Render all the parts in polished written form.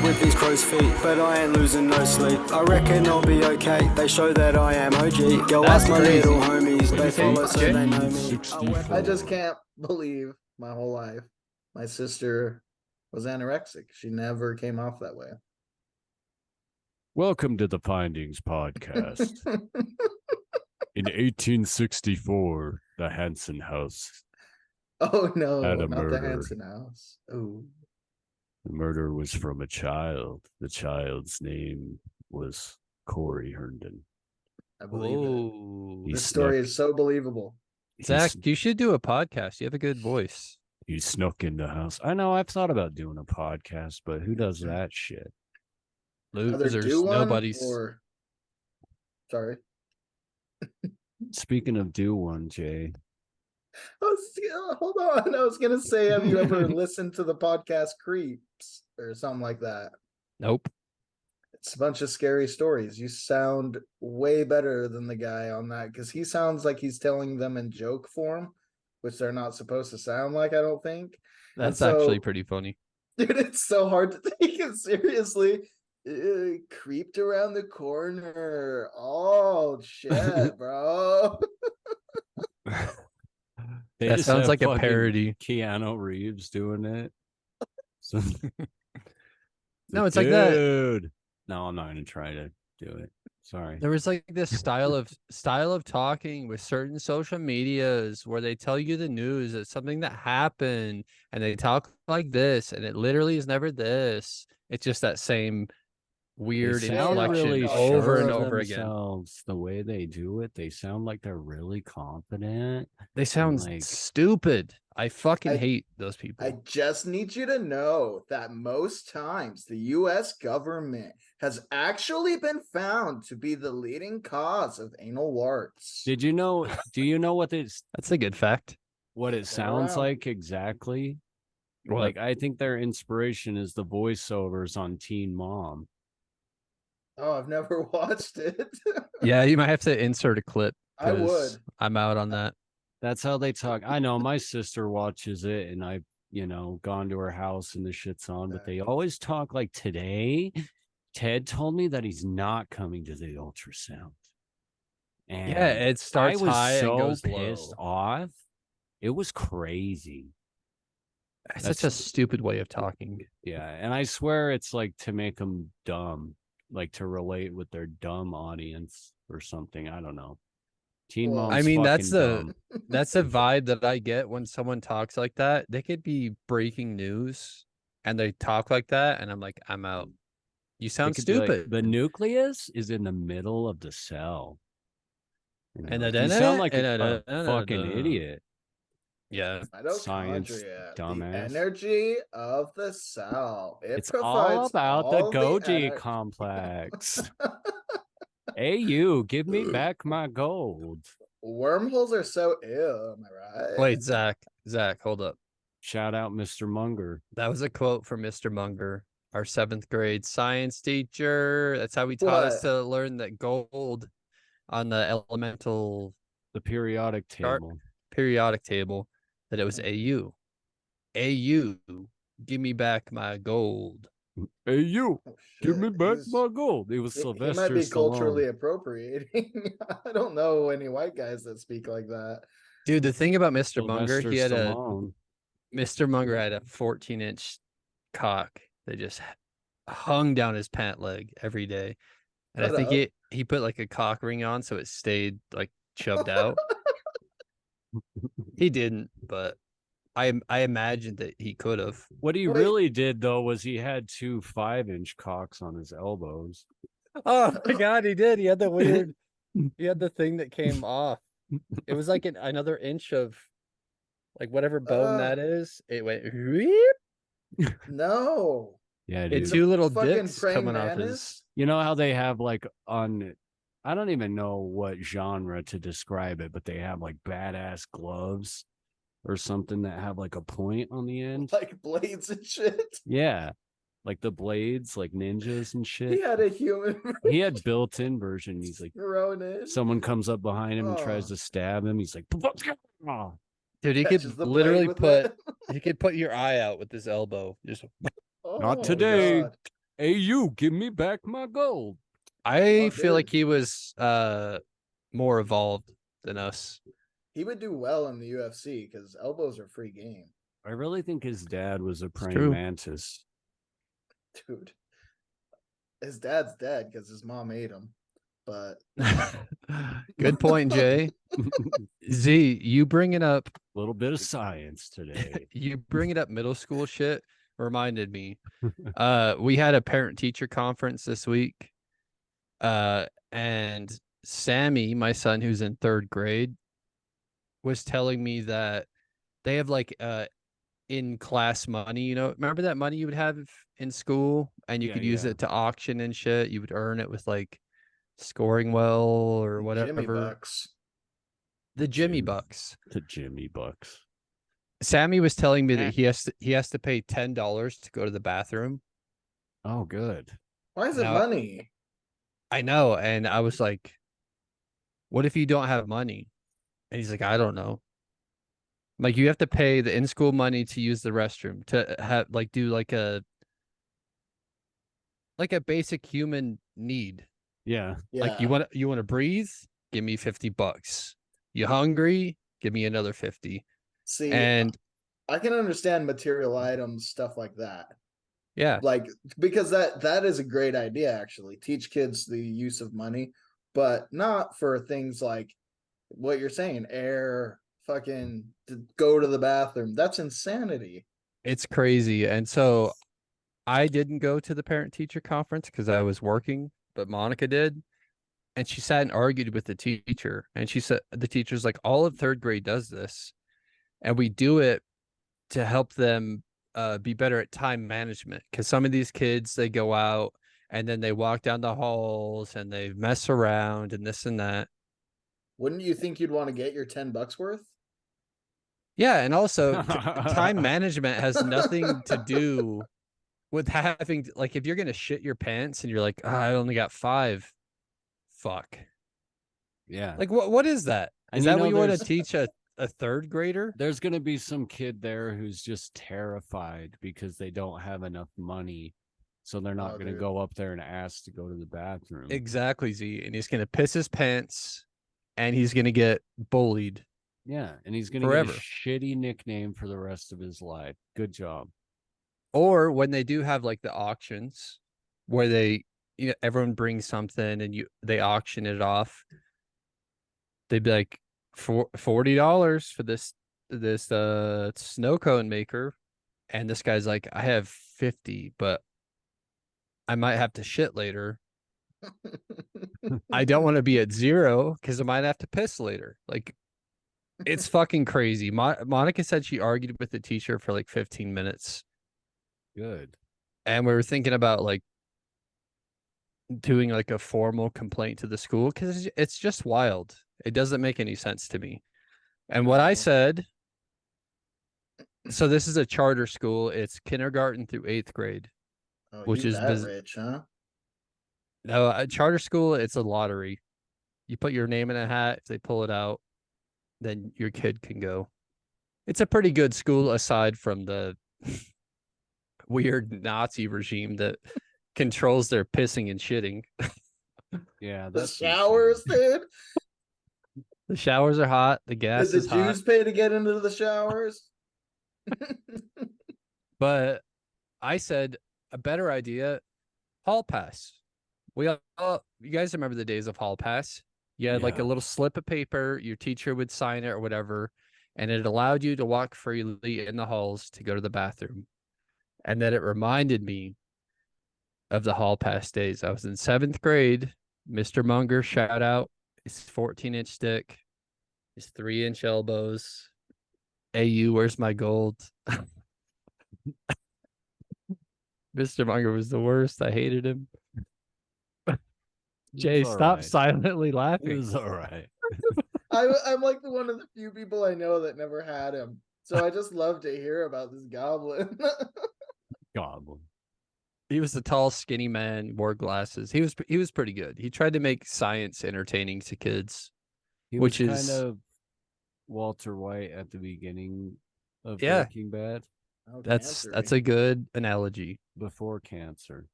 with these crow's feet, but I ain't losing no sleep. I reckon I'll be okay. They show that I am OG. Go That's ask my crazy. little homies. They say, follow so Jay? they know me. 64. I just can't believe my whole life my sister was anorexic. She never came off that way. Welcome to the Findings Podcast. In 1864, the Hanson house Oh no, had a not the murder. Hanson house. Oh, The murder was from a child. The child's name was Corey Herndon. I believe it. Whoa. He This story snuck- is so believable. Zach, He, you should do a podcast. You have a good voice. he snuck in the house. I know, I've thought about doing a podcast, but who does that shit? Either Losers, do one nobody's. or sorry. Speaking of do one, Jay, Hold on. I was gonna say, have you ever listened to the podcast Creeps or something like that? Nope. It's a bunch of scary stories. You sound way better than the guy on that because he sounds like he's telling them in joke form, which they're not supposed to sound like, I don't think. That's so- actually pretty funny. Dude, it's so hard to take it seriously. Creeped around the corner. Oh shit, bro. They That just sounds have like a fucking parody. Keanu Reeves doing it. So, No, it's like that. Dude. No, I'm not gonna try to do it. Sorry. There was like this style of talking with certain social medias where they tell you the news it's something that happened and they talk like this and it literally is never this. It's just that same weird They sound inflection really over sure and of over again. themselves. The way they do it, they sound like they're really confident. They sound like- stupid. I fucking I- hate those people. I just need you to know that most times the US government has actually been found to be the leading cause of anal warts. Do you know what That's a good fact. it sounds around. like exactly? What? Like, I think their inspiration is the voiceovers on Teen Mom. Oh, I've never watched it. Yeah, you might have to insert a clip. I 'cause would. I'm out on that. That's how they talk. I know my sister watches it, and I've gone to her house and the shit's on, but they always talk like today. Ted told me that he's not coming to the ultrasound. And Yeah, it starts I was high so and goes pissed low. off. It was crazy. It's such a stupid way of talking. Yeah, and I swear it's like to make them dumb, like to relate with their dumb audience or something. I don't know. Teen Well, Mom's I mean, that's fucking dumb. That's the vibe that I get when someone talks like that. They could be breaking news and they talk like that, and I'm like, I'm out. You They sound could be like, stupid. the nucleus is in the middle of the cell. And You sound like a and fucking idiot. Yeah. Science Mitochondria, dumbass. the energy of the cell. It's all provides about the all Golgi ener- complex. Hey, you, give me back my gold. Wormholes are so ill. Am I right? Wait, Zach, hold up. Shout out Mr. Munger. That was a quote from Mr. Munger, our 7th grade science teacher. That's how he taught us What? to learn that gold on the elemental The periodic Start- table. periodic table, that it was AU. AU, give me back my gold. Hey, you, Oh, give shit. me back He's- my gold. It was he Sylvester might be Stallone. culturally appropriating. I don't know any white guys that speak like that. Dude, the thing about Mr. Munger, Sylvester Stallone. Mr. Munger had a 14-inch cock that just hung down his pant leg every day. And I Shut think up. he put like a cock ring on so it stayed like shoved out. He didn't, but I imagined that he could have. What he Wait. really did, though, was he had 2 5-inch cocks on his elbows. Oh my god, he did. He had the weird he had the thing that came off. It was like another inch of like whatever bone that is. It went whoop. No. Yeah, It dude. He's a two little fucking dicks praying coming off mantis? his. You know how they have like on, I don't even know what genre to describe it, but they have like badass gloves or something that have like a point on the end. Like blades and shit. Yeah. Like the blades, like ninjas and He shit. had a human He had built-in version. He's like, thrown in. someone comes up behind him and tries Oh. to stab him. He's like, "Oh." Dude, he Catches could the blade literally with put it. he could put your eye out with his elbow. Just Oh, Not today. God. Hey, you, give me back my gold. I Oh, feel like dude. he was more evolved than us. He would do well in the UFC because elbows are free game, I really think his dad was a praying true. mantis. dude. His dad's dead because his mom ate him. But Good point, Jay. Z, you bringing up Little bit of science today. you bringing up middle school shit reminded me. We had a parent teacher conference this week. And Sammy, my son who's in 3rd grade, was telling me that they have like in class money, remember that money you would have in school and you Yeah, could use yeah. it to auction and shit. You would earn it with like scoring well or Jimmy whatever. Bucks. The Jimmy Jim- Bucks. The Jimmy Bucks. Sammy was telling me Eh. that he has to pay $10 to go to the bathroom. Oh, good. Why is it Now- money? I know, and I was like, "What if you don't have money?" And he's like, "I don't know." Like you have to pay the in-school money to use the restroom to have like do like a basic human need. Yeah. Like Yeah. you want to breathe? Give me $50. You hungry? Give me another 50. See, And I can understand material items, stuff like that. yeah, Like because that is a great idea actually. Teach kids the use of money, but not for things like what you're saying, air, fucking to go to the bathroom. That's insanity. it's crazy. And so I didn't go to the parent teacher conference because I was working, but Monica did. And she sat and argued with the teacher. And she said, the teacher's like, all of 3rd grade does this. And we do it to help them be better at time management. Because some of these kids, they go out and then they walk down the halls and they mess around and this and that. Wouldn't you think you'd want to get your $10 worth? Yeah. And also, time management has nothing to do with having, like, if you're going to shit your pants and you're like, "Ah, I only got 5. Fuck. Yeah. Like, what is that? And Is you that know what you want to there's- teach a 3rd grader? There's going to be some kid there who's just terrified because they don't have enough money. So they're not Oh, going to dude. go up there and ask to go to the bathroom. Exactly, Z. And he's going to piss his pants and he's going to get bullied. Yeah. And he's going to Forever. get a shitty nickname for the rest of his life. Good job. Or when they do have like the auctions where they, everyone brings something and they auction it off. They'd be like, $40 for this snow cone maker. And this guy's like, I have 50, but I might have to shit later. I don't want to be at 0 because I might have to piss later. Like, it's fucking crazy. Monica said she argued with the teacher for like 15 minutes. Good. And we were thinking about like doing like a formal complaint to the school because it's just wild. It doesn't make any sense to me. And what I No. said, so this is a charter school. It's kindergarten through 8th grade. Oh, Which he's is that biz- rich, huh? No, a charter school, it's a lottery. You put your name in a hat. If they pull it out, then your kid can go. It's a pretty good school aside from the weird Nazi regime that controls their pissing and shitting. Yeah. The That's showers, dude. The showers are hot. The gas Did is the hot. Jews pay to get into the showers? But I said a better idea, hall pass. You guys remember the days of hall pass? You had like Yeah. a little slip of paper, your teacher would sign it or whatever, and it allowed you to walk freely in the halls to go to the bathroom. And then it reminded me of the hall pass days. I was in 7th grade. Mr. Munger, shout out. His 14-inch stick, his 3-inch elbows. AU, where's my gold? Mr. Munger was the worst. I hated him. Jay, It's all stop right. silently It laughing. was all right. I'm like one of the few people I know that never had him. So I just love to hear about this goblin. Goblin. He was the tall, skinny man, wore glasses. He was pretty good. He tried to make science entertaining to kids. He Which was is- kind of Walter White at the beginning of Yeah. Breaking Bad Oh, That's cancer. a good analogy. before cancer.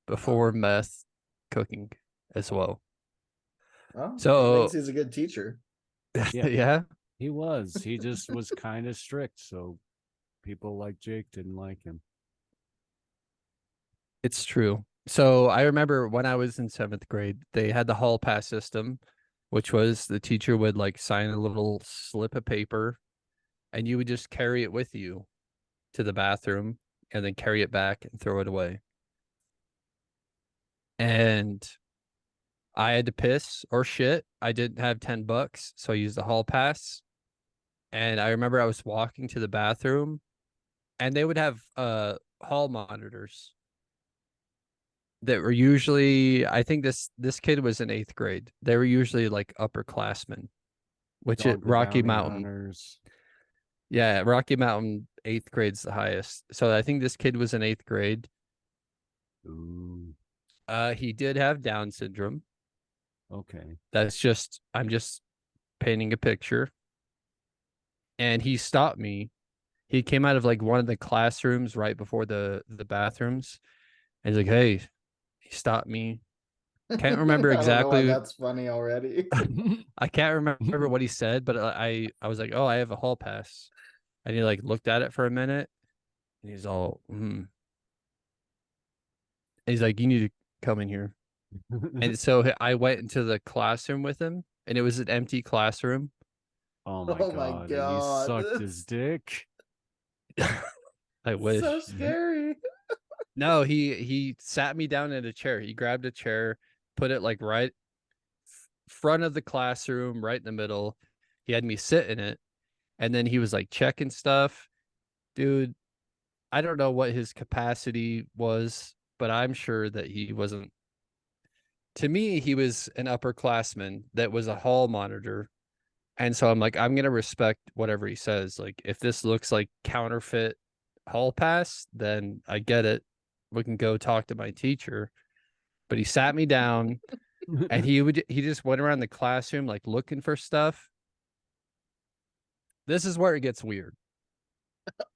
before meth cooking as well. Well, that So means he's a good teacher. Yeah. yeah, He was. He just was kind of strict, so people like Jake didn't like him. it's true. So I remember when I was in 7th grade, they had the hall pass system, which was the teacher would like sign a little slip of paper and you would just carry it with you to the bathroom and then carry it back and throw it away. And I had to piss or shit. I didn't have $10, so I used the hall pass. And I remember I was walking to the bathroom and they would have hall monitors that were usually, I think this kid was in 8th grade. They were usually like upperclassmen, which at Dog the Rocky Bounty Mountain. Hunters. Yeah, Rocky Mountain 8th grade's the highest. So I think this kid was in 8th grade. Ooh, He did have Down syndrome. okay. I'm just painting a picture. And he stopped me. He came out of like one of the classrooms right before the bathrooms. And he's like, "Hey," he stopped me. Can't remember I don't know why exactly. that's funny already. I can't remember what he said, but I was like, "Oh, I have a hall pass." And he like looked at it for a minute and he's all, And he's like, "You need to come in here." And so I went into the classroom with him and it was an empty classroom. Oh my Oh my god! And God. he sucked his dick. I wish. So scary. No, he sat me down in a chair. He grabbed a chair, put it like right front of the classroom, right in the middle. He had me sit in it, and then he was like checking stuff. Dude, I don't know what his capacity was, but I'm sure that he wasn't. To me, he was an upperclassman that was a hall monitor. And so I'm like, I'm gonna respect whatever he says. Like, if this looks like counterfeit hall pass, then I get it. We can go talk to my teacher. But he sat me down and he just went around the classroom like looking for stuff. This is where it gets weird.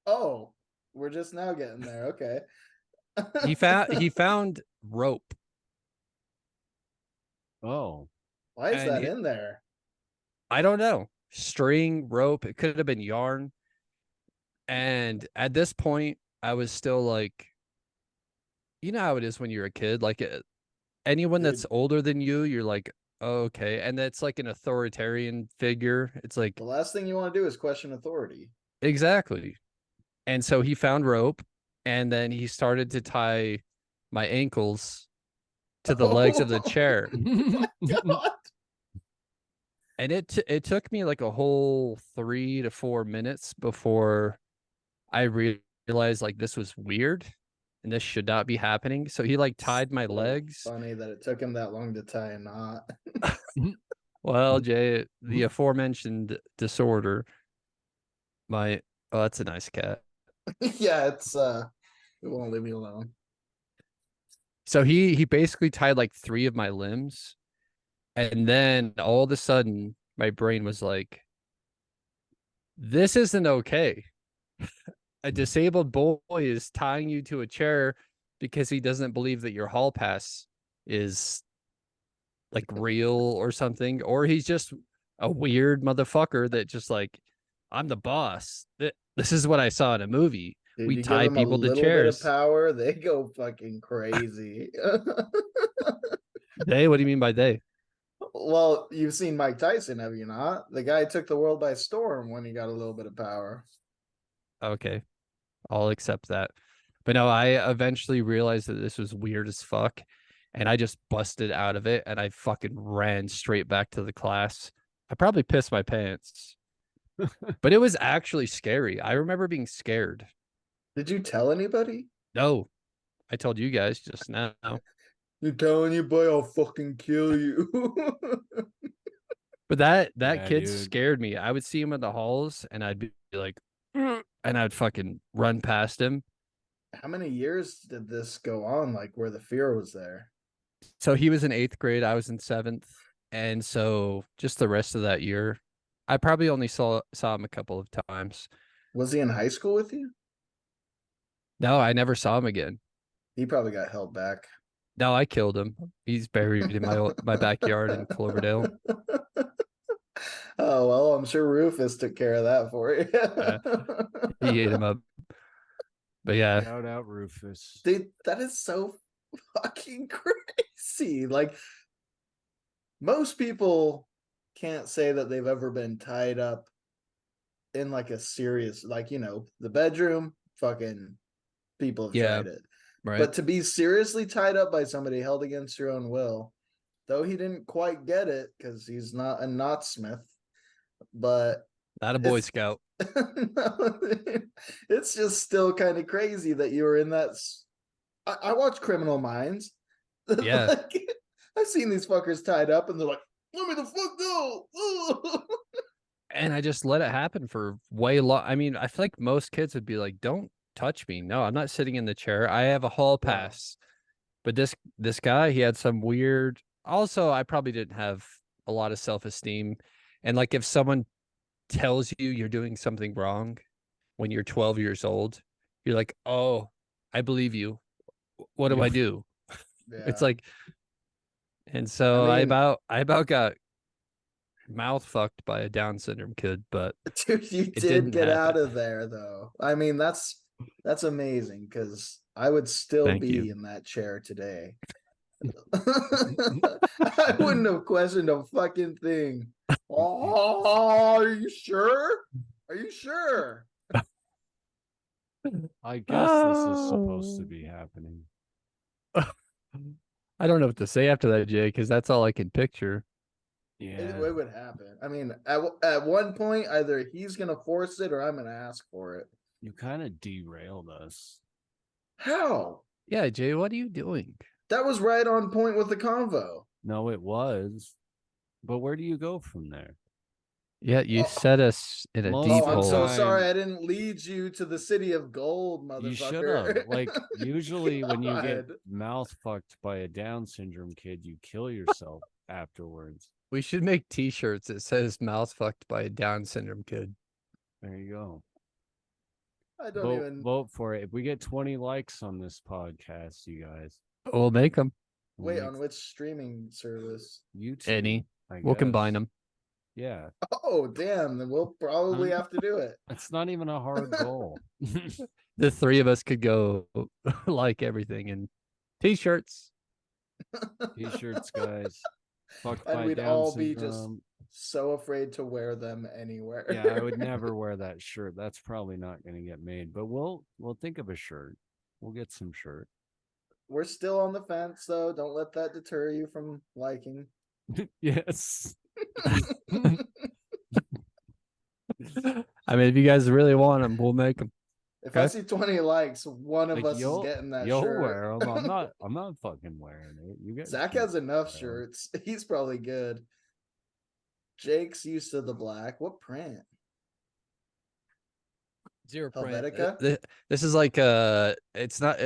Oh, we're just now getting there. Okay. He found rope. Oh, Why is and that it- in there? I don't know. String, rope, it could have been yarn. And at this point, I was still like, you know how it is when you're a kid, like anyone Dude. that's older than you, you're like, oh, okay. And that's like an authoritarian figure. It's like, The last thing you want to do is question authority. exactly. And so he found rope and then he started to tie my ankles to the legs of the chair. God. And it took me like a whole 3 to 4 minutes before I realized like this was weird and this should not be happening. So he like tied my So legs. Funny that it took him that long to tie a knot. Well, Jay, the aforementioned disorder, oh, that's a nice cat. Yeah, it won't leave me alone. So he basically tied like 3 of my limbs. And then all of a sudden my brain was like, this isn't okay. A disabled boy is tying you to a chair because he doesn't believe that your hall pass is like real or something, or he's just a weird motherfucker that just like, I'm the boss. This is what I saw in a movie. Dude, We you give tie them people a to little chairs. bit of power, they go fucking crazy. They? What do you mean by they? Well, you've seen Mike Tyson, have you not? The guy took the world by storm when he got a little bit of power. Okay, I'll accept that. But no, I eventually realized that this was weird as fuck. And I just busted out of it and I fucking ran straight back to the class. I probably pissed my pants. But it was actually scary. I remember being scared. Did you tell anybody? No, I told you guys just now. You tell anybody, I'll fucking kill you. But that Yeah, kid dude. scared me. I would see him in the halls and I'd be like, and I'd fucking run past him. How many years did this go on? Like where the fear was there? So he was in 8th grade, I was in 7th. And so just the rest of that year, I probably only saw him a couple of times. Was he in high school with you? No, I never saw him again. He probably got held back. No, I killed him. He's buried in my backyard in Cloverdale. Oh well, I'm sure Rufus took care of that for you. He ate him up. But yeah, Shout out Rufus. Dude, that is so fucking crazy. Like, most people can't say that they've ever been tied up in like a serious, like, the bedroom, fucking people have Yeah, tried it. right. But to be seriously tied up by somebody held against your own will, though he didn't quite get it because he's not a knotsmith, but Not a Boy it's- Scout. it's just still kind of crazy that you were in that. I watch Criminal Minds. Yeah. Like, I've seen these fuckers tied up and they're like, let me the fuck go. And I just let it happen for way long. I mean, I feel like most kids would be like, don't touch me. No, I'm not sitting in the chair. I have a hall Yeah. pass. But this guy, he had some weird. Also, I probably didn't have a lot of self-esteem. And like if someone tells you you're doing something wrong when you're 12 years old, you're like, oh, I believe you. What do I do? It's Yeah. like, and so I mean- about got mouth fucked by a Down syndrome kid, but Dude, you It did didn't get out happen. of there though. I mean, that's amazing because I would still Thank be you. in that chair today. I wouldn't have questioned a fucking thing. Oh, are you sure? Are you sure? I guess this is supposed to Oh. be happening. I don't know what to say after that, Jay, because that's all I can picture. Yeah. It would happen. I mean, at one point, either he's gonna force it or I'm gonna ask for it. You kind of derailed us. How? Yeah, Jay, what are you doing? That was right on point with the convo. No, it was. But where do you go from there? Yeah, you Oh. set us in a Most deep Oh, I'm hole. so time- sorry I didn't lead you to the city of gold, motherfucker. You should have. Like, usually when you get God. mouth fucked by a Down syndrome kid, you kill yourself afterwards. We should make T-shirts that says "mouth fucked by a Down syndrome kid." There you go. I don't Vote, even vote for it. If we get 20 likes on this podcast, you guys, We'll make them wait we'll on make which streaming service. YouTube. any. I We'll combine guess. them. Yeah, Oh, damn, then we'll probably Um, have to do it. it's not even a hard goal. The three of us could go like everything in T-shirts. T-shirts, guys. Fucked And by we'd Down all be just syndrome. so afraid to wear them anywhere. Yeah, I would never wear that shirt. That's probably not going to get made. But we'll think of a shirt. We'll get some shirt. We're still on the fence, though. Don't let that deter you from liking. Yes. I mean, if you guys really want them, we'll make them. If I Okay. see 20 likes, one of Like, us is you'll getting that you'll shirt. wear them. I'm not fucking wearing it. You guys. Zach can has enough wear 'em. shirts. He's probably good. Jake's used to the black. What print? Zero Helvetica? This is like it's not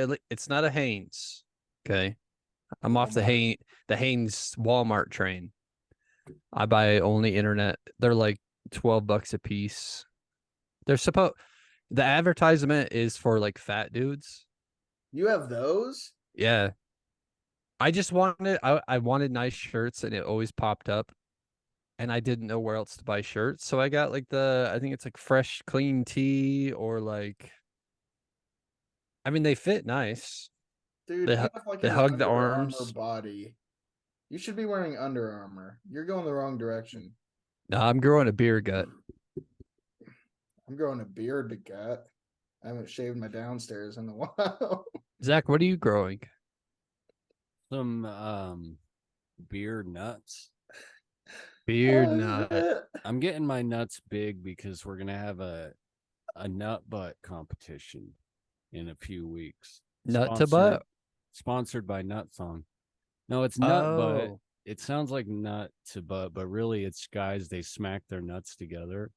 a Hanes. Okay, I'm off Walmart. the Hanes Walmart train. I buy only internet. They're like $12 a piece. The advertisement is for like fat dudes. You have those? Yeah. I just wanted I wanted nice shirts and it always popped up. And I didn't know where else to buy shirts. So I got like I think it's like fresh clean tea or like I mean they fit nice. Dude, They you hu- have like they an hug the Under Armour arms. body. You should be wearing Under Armour. You're going the wrong direction. No, I'm growing a beer gut. I'm growing a beard to gut. I haven't shaved my downstairs in a while. Zach, what are you growing? Some beer nuts. Beard Oh, nut. shit. I'm getting my nuts big because we're gonna have a nut butt competition in a few weeks. Nut to butt? Sponsored by Nut Song. No, it's nut butt. Oh. It sounds like nut to butt, but really it's guys, they smack their nuts together.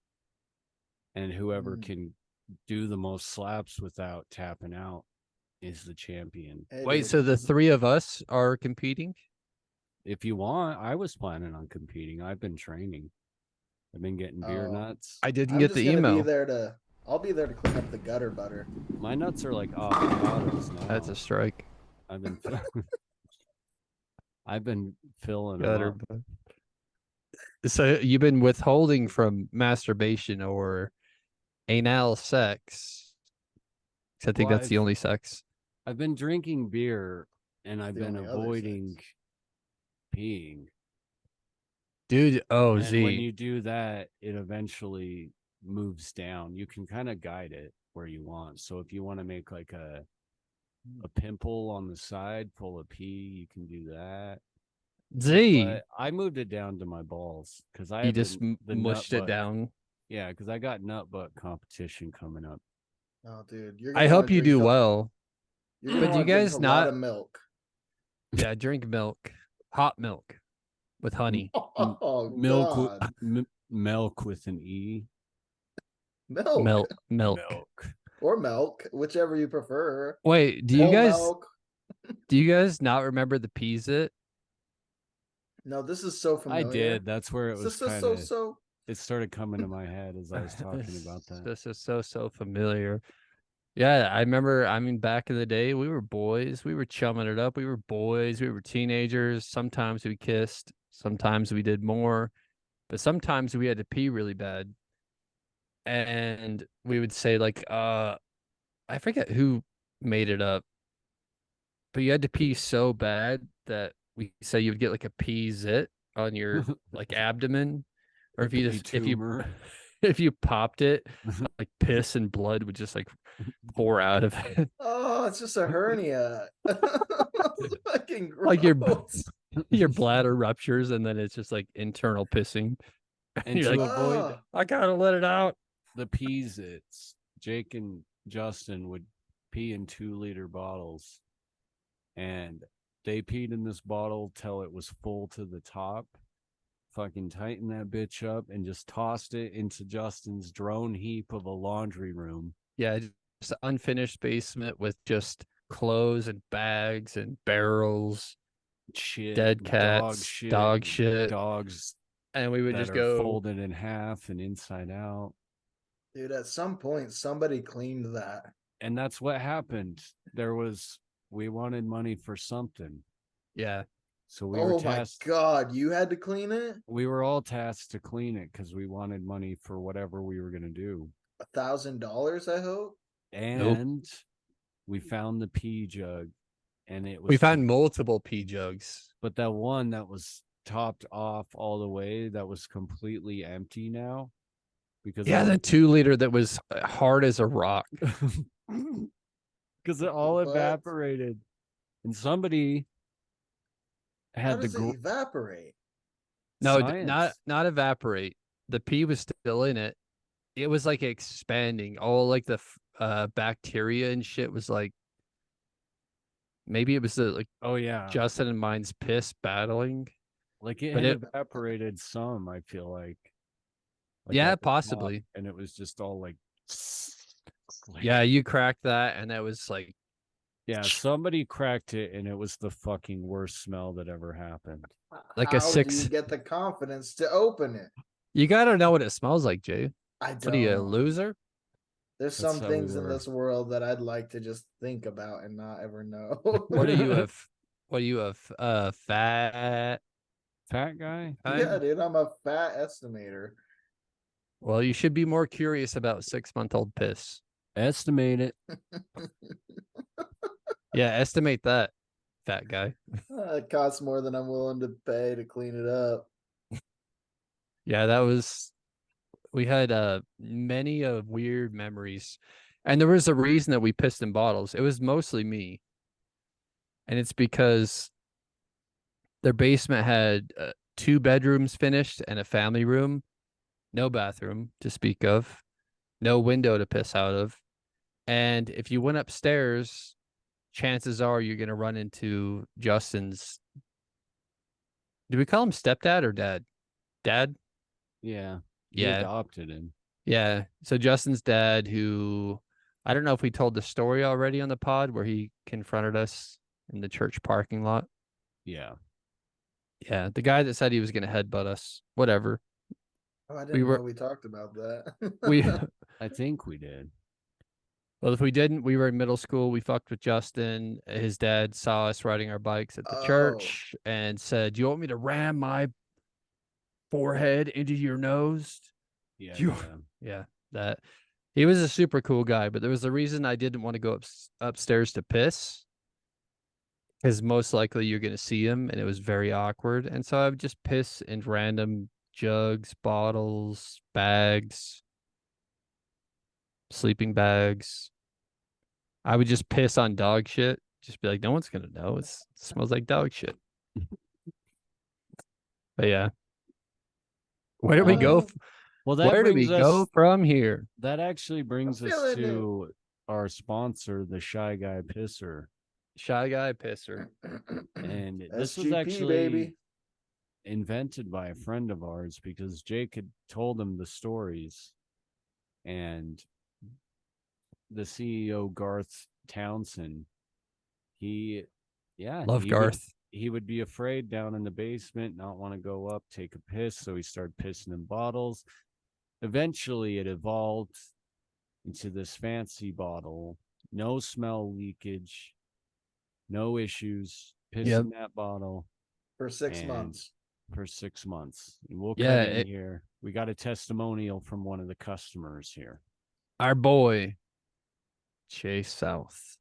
And whoever Mm. can do the most slaps without tapping out is the champion. Hey, Wait, dude, so the three of us are competing? If you want, I was planning on competing. I've been training. I've been getting beer Oh. nuts. I didn't I'm get just the gonna email. Be there to. I'll be there to clean up the gutter butter. My nuts are like avocados now. That's a strike. I've been I've been filling Got them her up. butt. So you've been withholding from masturbation or anal sex. 'Cause I think Well, that's the only sex. I've been drinking beer and I've the been only other avoiding sex. peeing. Dude, oh And when Z. you do that, it eventually moves down. You can kind of guide it where you want. So if you want to make like a pimple on the side full of pee, you can do that. Z. But I moved it down to my balls because I You have just the mushed nut it butt. down. Yeah, because I got nut butt competition coming up. Oh, dude, you're I gonna wanna hope you drink do a- well. You're But gonna do you want to drink a guys lot not? of milk. Yeah, drink milk. Hot milk with honey. Oh Milk, God, milk with an E. milk Milk. or milk, whichever you prefer. Wait, do you Whole guys milk. not remember the peas it? No, this is so familiar. I did. That's where it was This is kind so of. so. It started coming to my head as I was talking about that. This is so familiar. Yeah, I remember. I mean, back in the day, we were boys. We were chumming it up. We were boys. We were teenagers. Sometimes we kissed. Sometimes we did more. But sometimes we had to pee really bad. And we would say, like, I forget who made it up, but you had to pee so bad that we say you would get like a pee zit on your like abdomen. Or if you pee just if you tumor. if you popped it, like piss and blood would just like pour out of it. Oh, it's just a hernia. It's fucking gross. Like your bladder ruptures and then it's just like internal pissing. And You're to like, avoid I gotta let it out. the peas, it's Jake and Justin would pee in 2-liter bottles, and they peed in this bottle till it was full to the top. Fucking tighten that bitch up and just tossed it into Justin's drone heap of a laundry room. Yeah, just an unfinished basement with just clothes and bags and barrels, Shit, dead cats, dog shit. dogs And we would that just are go folded in half and inside out. Dude, at some point somebody cleaned that. And that's what happened. We wanted money for something. Yeah. So we were Oh my tasked. God, you had to clean it? We were all tasked to clean it because we wanted money for whatever we were going to do. $1,000, I hope. And we found the pee jug, and it was. We found multiple pee jugs. But that one that was topped off all the way, that was completely empty now. Because Yeah, the 2-liter that was hard as a rock. because it all What? evaporated, and somebody How had does it evaporate? No, science. not evaporate. The pee was still in it. It was like expanding. All like the bacteria and shit was like maybe it was the like Oh yeah, Justin and mine's piss battling. like it but had it- evaporated some. I feel like Yeah, at the top, possibly. and it was just all like Yeah, you cracked that and that was like yeah. Somebody cracked it, and it was the fucking worst smell that ever happened. Like How a 6. do you get the confidence to open it? You gotta know what it smells like, Jay. I What are you, a don't. loser? There's That's some how we things in were. this world that I'd like to just think about and not ever know. What are you a fat Fat guy. Yeah, dude, I'm a fat estimator. Well, you should be more curious about 6-month-old piss. Estimate it. Yeah, estimate that, fat guy. It costs more than I'm willing to pay to clean it up. Yeah, that was we had many weird memories. And there was a reason that we pissed in bottles. It was mostly me. And it's because their basement had 2 bedrooms finished and a family room, no bathroom to speak of, no window to piss out of. And if you went upstairs, chances are you're going to run into Justin's. Do we call him stepdad or dad? Dad? Yeah. We Yeah. adopted him. Yeah. So Justin's dad, who I don't know if we told the story already on the pod where he confronted us in the church parking lot. Yeah. Yeah. The guy that said he was going to headbutt us, whatever. Oh, I didn't were- know we talked about that. We, I think we did. Well, if we didn't, we were in middle school. We fucked with Justin. His dad saw us riding our bikes at the Oh. church and said, "Do you want me to ram my forehead into your nose?" Yeah, You- yeah. Yeah, that he was a super cool guy, but there was a reason I didn't want to go upstairs to piss because most likely you're going to see him and it was very awkward. And so I would just piss in random jugs, bottles, bags, sleeping bags. I would just piss on dog shit. Just be like, no one's going to know. It smells like dog shit. But yeah. Where do we go? Uh, Well, that Where do we brings go us. from here? That actually brings us feeling it. to our sponsor, the Shy Guy Pisser, Shy guy pisser. and this was SGP, actually baby. invented by a friend of ours because Jake had told him the stories, and the CEO Garth Townsend, Love he Garth. he would be afraid down in the basement, not want to go up, take a piss, so he started pissing in bottles. Eventually, it evolved into this fancy bottle, no smell leakage, no issues. Piss Yep. in that bottle For 6 And- months. for 6 months. And we'll Yeah, cut in it- here. We got a testimonial from one of the customers here, Our boy, Chase South.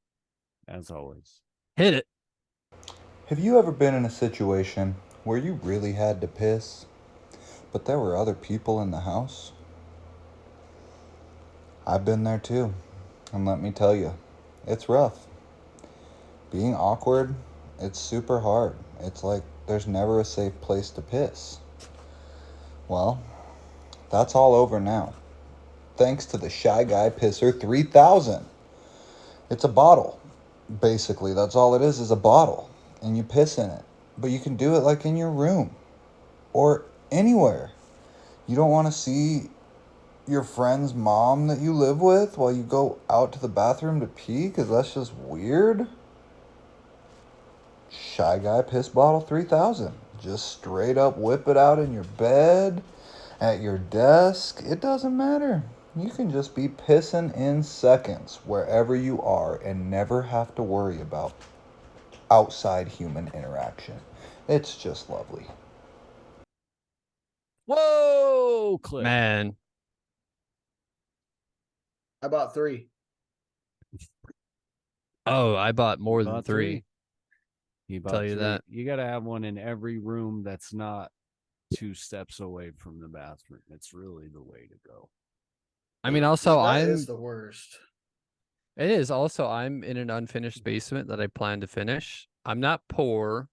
as always. Hit it. Have you ever been in a situation where you really had to piss, but there were other people in the house? I've been there too, and let me tell you, it's rough. Being awkward, it's super hard. It's like there's never a safe place to piss. Well, that's all over now. Thanks to the Shy Guy Pisser 3000. It's a bottle. Basically, that's all it is a bottle. And you piss in it. But you can do it like in your room or anywhere. You don't want to see your friend's mom that you live with while you go out to the bathroom to pee because that's just weird. Shy Guy Piss Bottle 3000. Just straight up whip it out in your bed, at your desk. It doesn't matter. You can just be pissing in seconds wherever you are and never have to worry about outside human interaction. It's just lovely. Whoa, clip. Man, I bought 3. oh, I bought more than Bought 3. He Tell bought you 3. that. You got to have one in every room that's not 2 steps away from the bathroom. It's really the way to go. I mean, also, That I'm is the worst. It is. Also, I'm in an unfinished basement that I plan to finish. I'm not poor.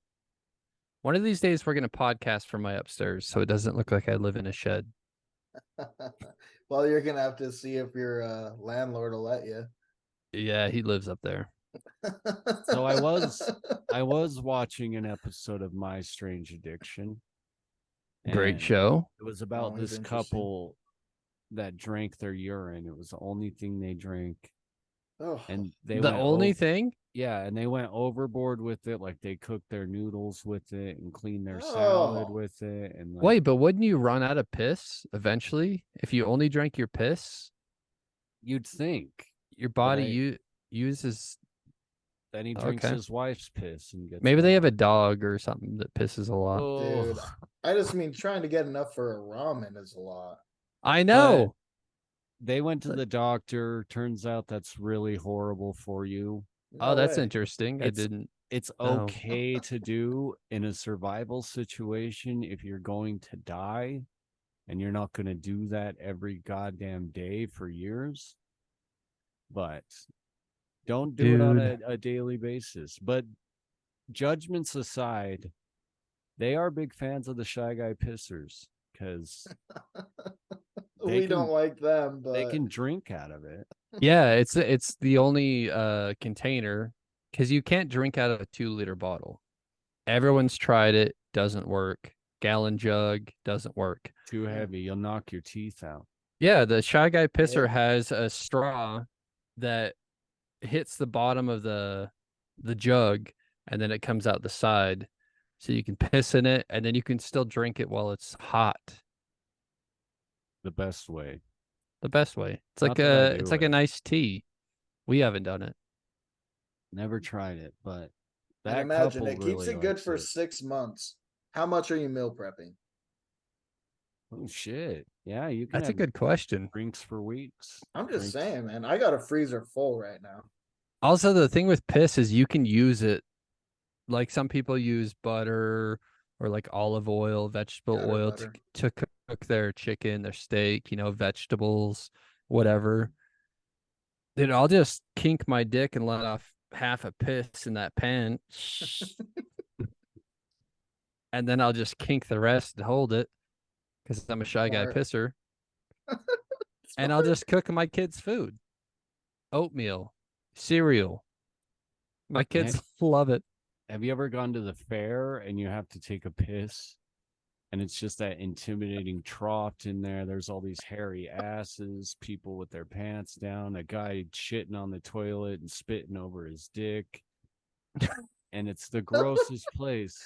One of these days, we're going to podcast from my upstairs so it doesn't look like I live in a shed. Well, you're gonna have to see if your landlord will let you. Yeah, he lives up there. So I was watching an episode of My Strange Addiction. Great and show. It was about Always this interesting. couple that drank their urine. It was the only thing they drank. Oh, And they The went only ov- thing? Yeah, and they went overboard with it. Like they cooked their noodles with it and cleaned their salad Oh. with it. And like, Wait, but wouldn't you run out of piss eventually if you only drank your piss? you'd think. Your body I- uses. Then he drinks Okay. his wife's piss and gets. Maybe they have a hard. dog or something that pisses a lot. dude. Oh, I just mean trying to get enough for a ramen is a lot. I know. they went to But- the doctor. Turns out that's really horrible for you. Oh, No that's way. interesting. I It's- didn't. It's Oh. okay to do in a survival situation if you're going to die and you're not going to do that every goddamn day for years. But don't do it on a daily basis. But judgments aside, they are big fans of the Shy Guy Pissers because They We don't can- like them, but they can drink out of it. Yeah, it's the only container because you can't drink out of a 2-liter bottle. Everyone's tried it, doesn't work. Gallon jug doesn't work. Too heavy, you'll knock your teeth out. Yeah, the Shy Guy Pisser Yeah. has a straw that hits the bottom of the jug and then it comes out the side. So you can piss in it and then you can still drink it while it's hot. The best way. The best way. It's Not like that I it's do like it. a nice tea. We haven't done it. Never tried it, but And that imagine couple it keeps really it good likes for it. 6 months. How much are you meal prepping? Oh shit! Yeah, you can That's a have good question. drinks for weeks. I'm just Drinks- saying, man. I got a freezer full right now. Also, the thing with piss is you can use it. Like some people use butter or like olive oil, vegetable Gutter oil butter. to cook their chicken, their steak, vegetables, whatever. Dude, I'll just kink my dick and let off half a piss in that pan. And then I'll just kink the rest and hold it because I'm a shy guy Smart. pisser. And I'll just cook my kids' food. Oatmeal, cereal. My kids love it. Have you ever gone to the fair and you have to take a piss? And it's just that intimidating trough in there. There's all these hairy asses, people with their pants down, a guy shitting on the toilet and spitting over his dick. And it's the grossest place.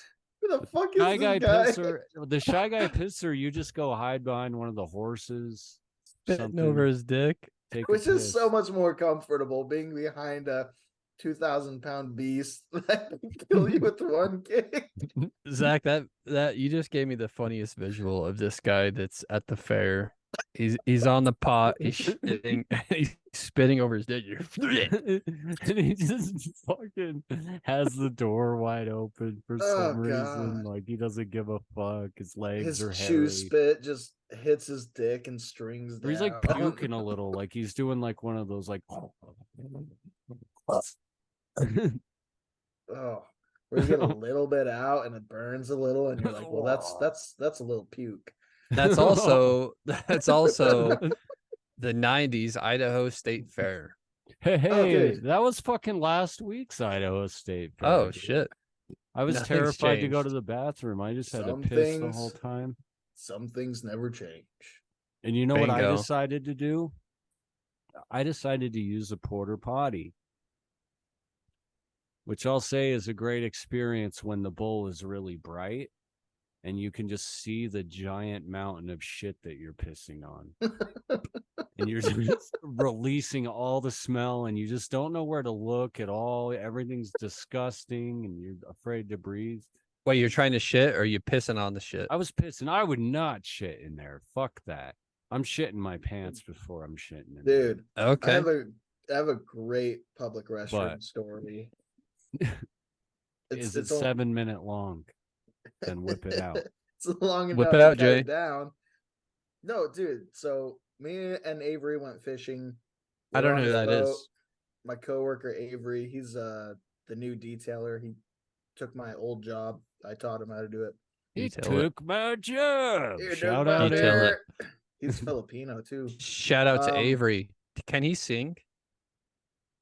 Who the fuck is Shy this guy guy? pisser. The shy guy pisser, you just go hide behind one of the horses. Spitting over his dick. Take a Which is so piss. much more comfortable being behind a 2,000-pound beast that can kill you with one kick. Zach, that you just gave me the funniest visual of this guy that's at the fair. He's on the pot. He's shitting, he's spitting over his dick. And he just fucking has the door wide open for Oh, some reason. God. Like he doesn't give a fuck. His legs His are chew hairy. spit just hits his dick and strings Or down. he's like puking a little, like he's doing like one of those like. Oh, where you get a little bit out and it burns a little, and you're like, well, that's a little puke. That's also the 90s Idaho State Fair. Hey, dude. that was fucking last week's Idaho State Fair. Oh dude. shit. I was Nothing's terrified to go to changed. the bathroom. I just had Some to piss the things- whole time. Some things never change. And you know what I Bingo. decided to do? I decided to use a porta potty, which I'll say is a great experience when the bowl is really bright and you can just see the giant mountain of shit that you're pissing on. And you're just releasing all the smell and you just don't know where to look at all. Everything's disgusting and you're afraid to breathe. Wait, you're trying to shit or are you pissing on the shit? I was pissing. I would not shit in there. Fuck that. I'm shitting my pants before I'm shitting in there. Dude, Okay. I have a great public restroom But- story. Is it it's only- 7 minute long? Then whip it out. It's long enough Whip it to out, cut it Jay. down. No, dude. So me and Avery went fishing. I We're don't on know who the that is. boat. My coworker Avery, he's the new detailer. He took my old job. I taught him how to do it. He Detail it. took my job. Here, Shout dude, out my Detail Eric. it. bear. He's Filipino too. Shout out to Um, Avery. Can he sing?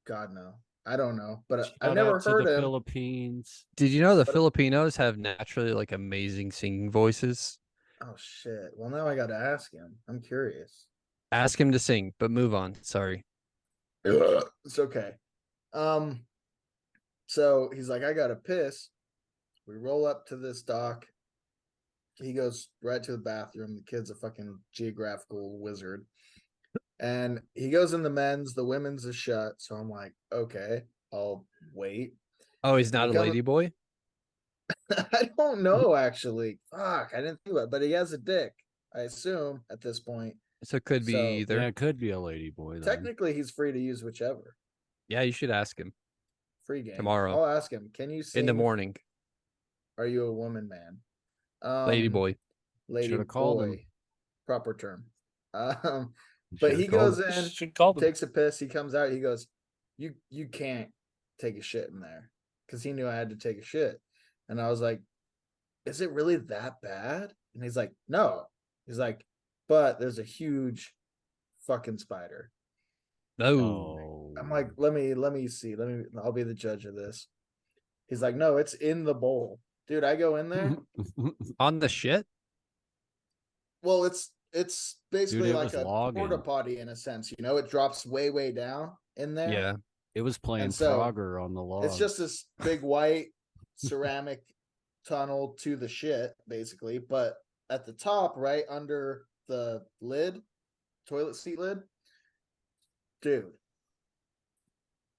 God no, I don't know, but Shout I've never out to heard the him. Philippines. Did you know the But- Filipinos have naturally like amazing singing voices? Oh shit! Well, now I got to ask him. I'm curious. Ask him to sing, but move on. Sorry. It's okay. So he's like, I gotta piss. We roll up to this dock. He goes right to the bathroom. The kid's a fucking geographical wizard. And he goes in the men's, the women's is shut. So I'm like, okay, I'll wait. Oh, he's not a Become- lady boy? I don't know actually. Fuck, I didn't think about it, but he has a dick, I assume, at this point. So it could be So- either. Yeah, it could be a lady boy. Then. Technically, he's free to use whichever. Yeah, you should ask him Free game. Tomorrow. I'll ask him. Can you sing? in the morning. Are you a woman, man? Lady Um, boy. Lady Shoulda called him. boy. Proper term. But Should've he called goes him. in, Should call them. takes a piss. He comes out. He goes, "You can't take a shit in there," because he knew I had to take a shit. And I was like, "Is it really that bad?" And he's like, "No." He's like, "But there's a huge fucking spider." No. Oh. I'm like, "Let me see. I'll be the judge of this." He's like, "No, it's in the bowl." Dude, I go in there. On the shit? Well, it's basically it like was a logging. porta potty in a sense. It drops way down in there. Yeah. It was playing And so, Frogger on the log. It's just this big white ceramic tunnel to the shit, basically. But at the top, right under the lid, toilet seat lid, dude,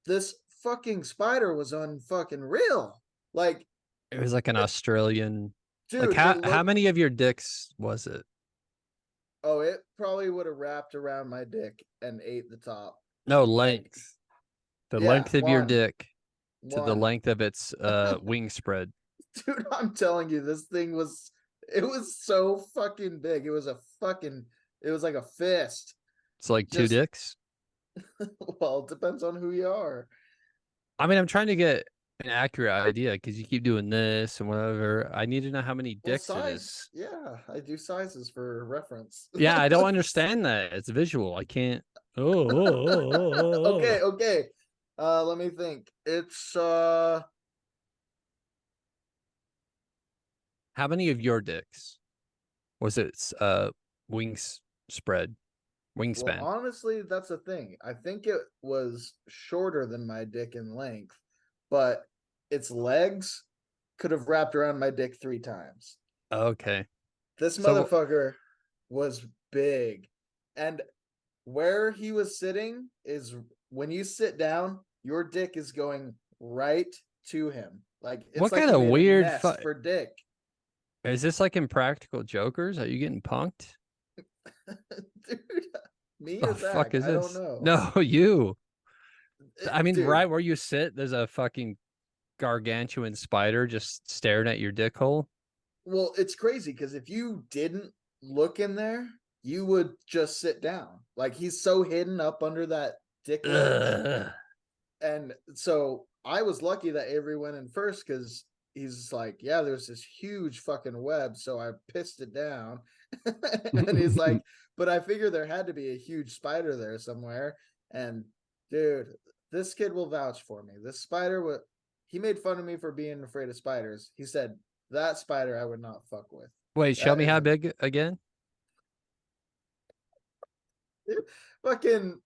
this fucking spider was unfucking real. Like, It was like an Australian. dude, Like it how looked- many of your dicks was it? Oh, it probably would have wrapped around my dick and ate the top. No, length. The Yeah, length of your one. dick to the One. length of its wing spread. Dude, I'm telling you, this thing was so fucking big. It was like a fist. It's like two Just- dicks. Well, it depends on who you are. I mean, I'm trying to get an accurate idea because you keep doing this and whatever. I need to know how many Well, dicks it is. size. Yeah, I do sizes for reference. Yeah, I don't understand that. It's visual. I can't. Oh. Okay. Let me think. It's How many of your dicks was its wings spread, wingspan? well, honestly, that's the thing. I think it was shorter than my dick in length, but its legs could have wrapped around my dick 3 times. Okay. This So- motherfucker was big. And where he was sitting is when you sit down, your dick is going right to him. Like, it's What like kinda he made a weird nest fu- for dick. Is this like Impractical Jokers? Are you getting punked? Dude, me The or fuck Zach? is I this? don't know. No, you. I mean, Dude, right where you sit, there's a fucking gargantuan spider just staring at your dick hole. Well, it's crazy because if you didn't look in there, you would just sit down. Like, he's so hidden up under that dick ledge. Ugh. And so I was lucky that Avery went in first because he's like, yeah, there's this huge fucking web. So I pissed it down. And he's like, but I figure there had to be a huge spider there somewhere. And dude, this kid will vouch for me. This spider, he made fun of me for being afraid of spiders. He said, that spider I would not fuck with. Wait, show That me is how a- big again? Fucking,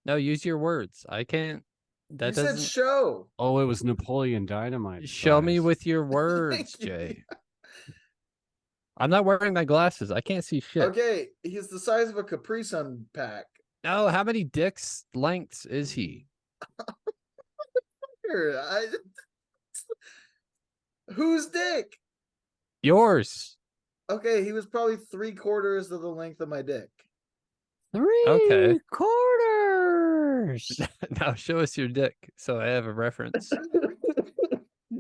No, use your words. I can't. That you said doesn't. show. Oh, it was Napoleon Dynamite. Show me size. with your words, you. Jay. I'm not wearing my glasses. I can't see shit. Okay, he's the size of a Capri Sun pack. No, how many dicks lengths is he? Here, whose dick? Yours. Okay, he was probably 3/4 of the length of my dick. 3/4. Now show us your dick so I have a reference.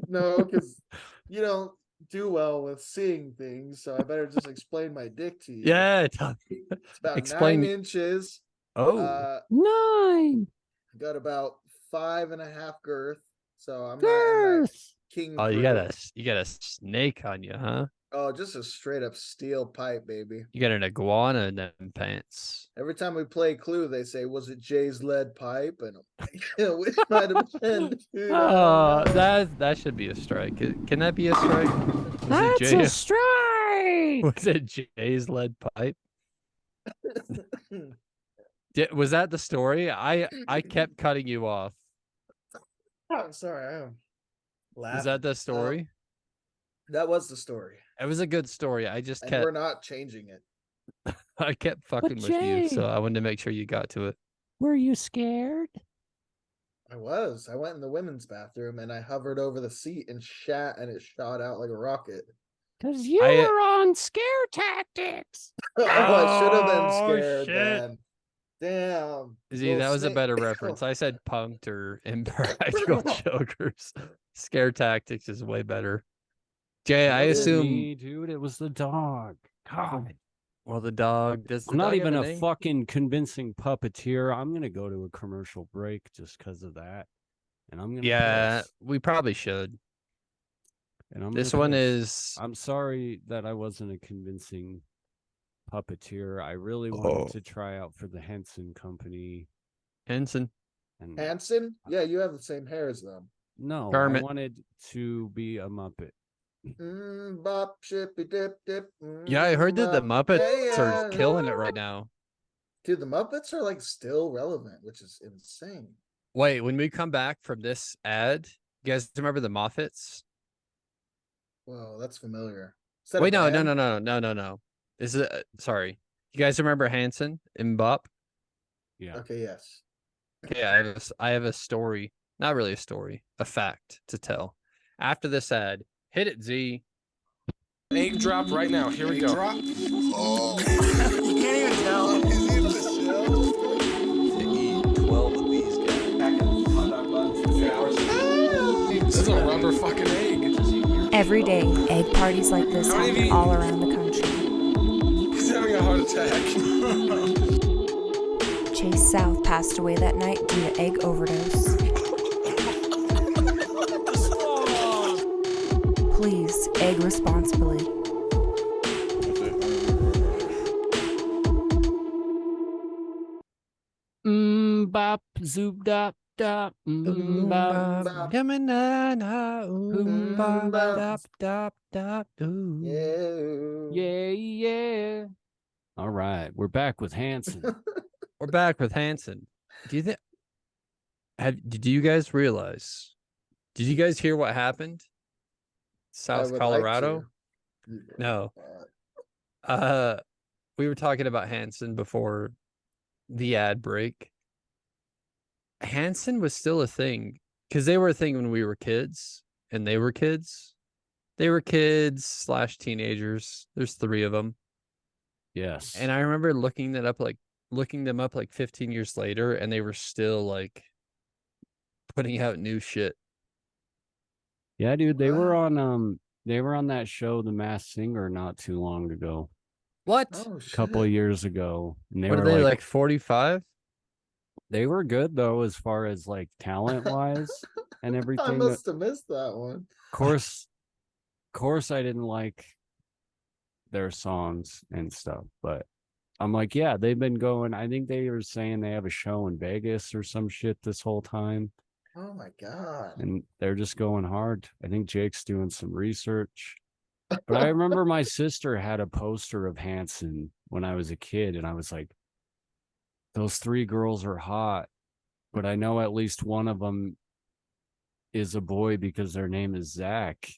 No, because you don't do well with seeing things, so I better just explain my dick to you. Yeah. It's about explain- 9 inches. Oh. 9 Got about 5.5 girth. So I'm not that girth. king. Oh, you girth. got a snake on you, huh? Oh, just a straight up steel pipe, baby. You got an iguana in them pants. Every time we play Clue, they say, "Was it Jay's lead pipe?" And I'm like, yeah, which might have been. Dude, I Oh, don't know. that should be a strike. Can that be a strike? Was That's it a strike. Was it Jay's lead pipe? Was that the story? I kept cutting you off. I'm sorry. I am laughing. Is that the story? That was the story, It was a good story. I just and kept we're not changing it. I kept fucking with you, so Jay- I wanted to make sure you got to it. Were you scared? I was. I went in the women's bathroom and I hovered over the seat and it shot out like a rocket. Because you I- were on scare tactics. Oh, I should have been Oh, scared shit. then. Damn. See, little that was a snake- better reference. I said punked or impractical jokers. Scare tactics is way better. Jay, I It wasn't assume. me, dude, it was the dog. God. Well, the dog. Does the I'm not dog have even a name? fucking convincing puppeteer. I'm gonna go to a commercial break just because of that. And I'm gonna Yeah, piss. we probably should. And I'm This gonna one piss. is. I'm sorry that I wasn't a convincing puppeteer. I really wanted Oh. to try out for the Henson Company. Henson. And Hanson? Yeah, you have the same hair as them. no, Kermit. I wanted to be a Muppet. Bop, shippy, dip, dip. Yeah, I heard that the bop. Muppets Yeah, are yeah. killing it right now. Dude, the Muppets are like still relevant, which is insane. Wait, when we come back from this ad, you guys remember the Moffats? Whoa, that's familiar. Is that a Wait, no. band? Is it? Sorry, you guys remember Hanson and Bop? Yeah. Okay, yes. Okay, I have a story Not really a story, a fact to tell. After this ad, hit it, Z. Egg drop right now. Here we go. You can't even tell. To eat 12 of these guys. This is a rubber fucking egg. Every day, egg parties like this How many happen have you all around the country. He's having a heart attack. Chase South passed away that night due to egg overdose. Please egg responsibly. Bop zoop dop dop bop. bop. Yamanana, Mm, bop, bop. dop, dop, dop, ooh. Yeah. Yeah. All right, we're back with Hanson. We're back with Hanson. Do you think? Did you guys realize? Did you guys hear what happened? I South would like Colorado? to. No. Uh, We were talking about Hanson before the ad break. Hanson was still a thing because they were a thing when we were kids, and they were kids. They were kids / teenagers. There's 3 of them. Yes. And I remember looking them up like 15 years later, and they were still like putting out new shit. Yeah, dude, they were Wow. on that show, The Masked Singer, not too long ago. What? Oh, A couple of shit. years ago. And they What are were they like 45? they were good though, as far as like talent wise and I everything. must have missed that one. Course I didn't like their songs and stuff, but I'm like, yeah, they've been going. I think they were saying they have a show in Vegas or some shit this whole time, Oh my god. and they're just going hard. I think Jake's doing some research. But I remember my sister had a poster of Hanson when I was a kid, and I was like, those 3 girls are hot, but I know at least one of them is a boy because their name is Zach.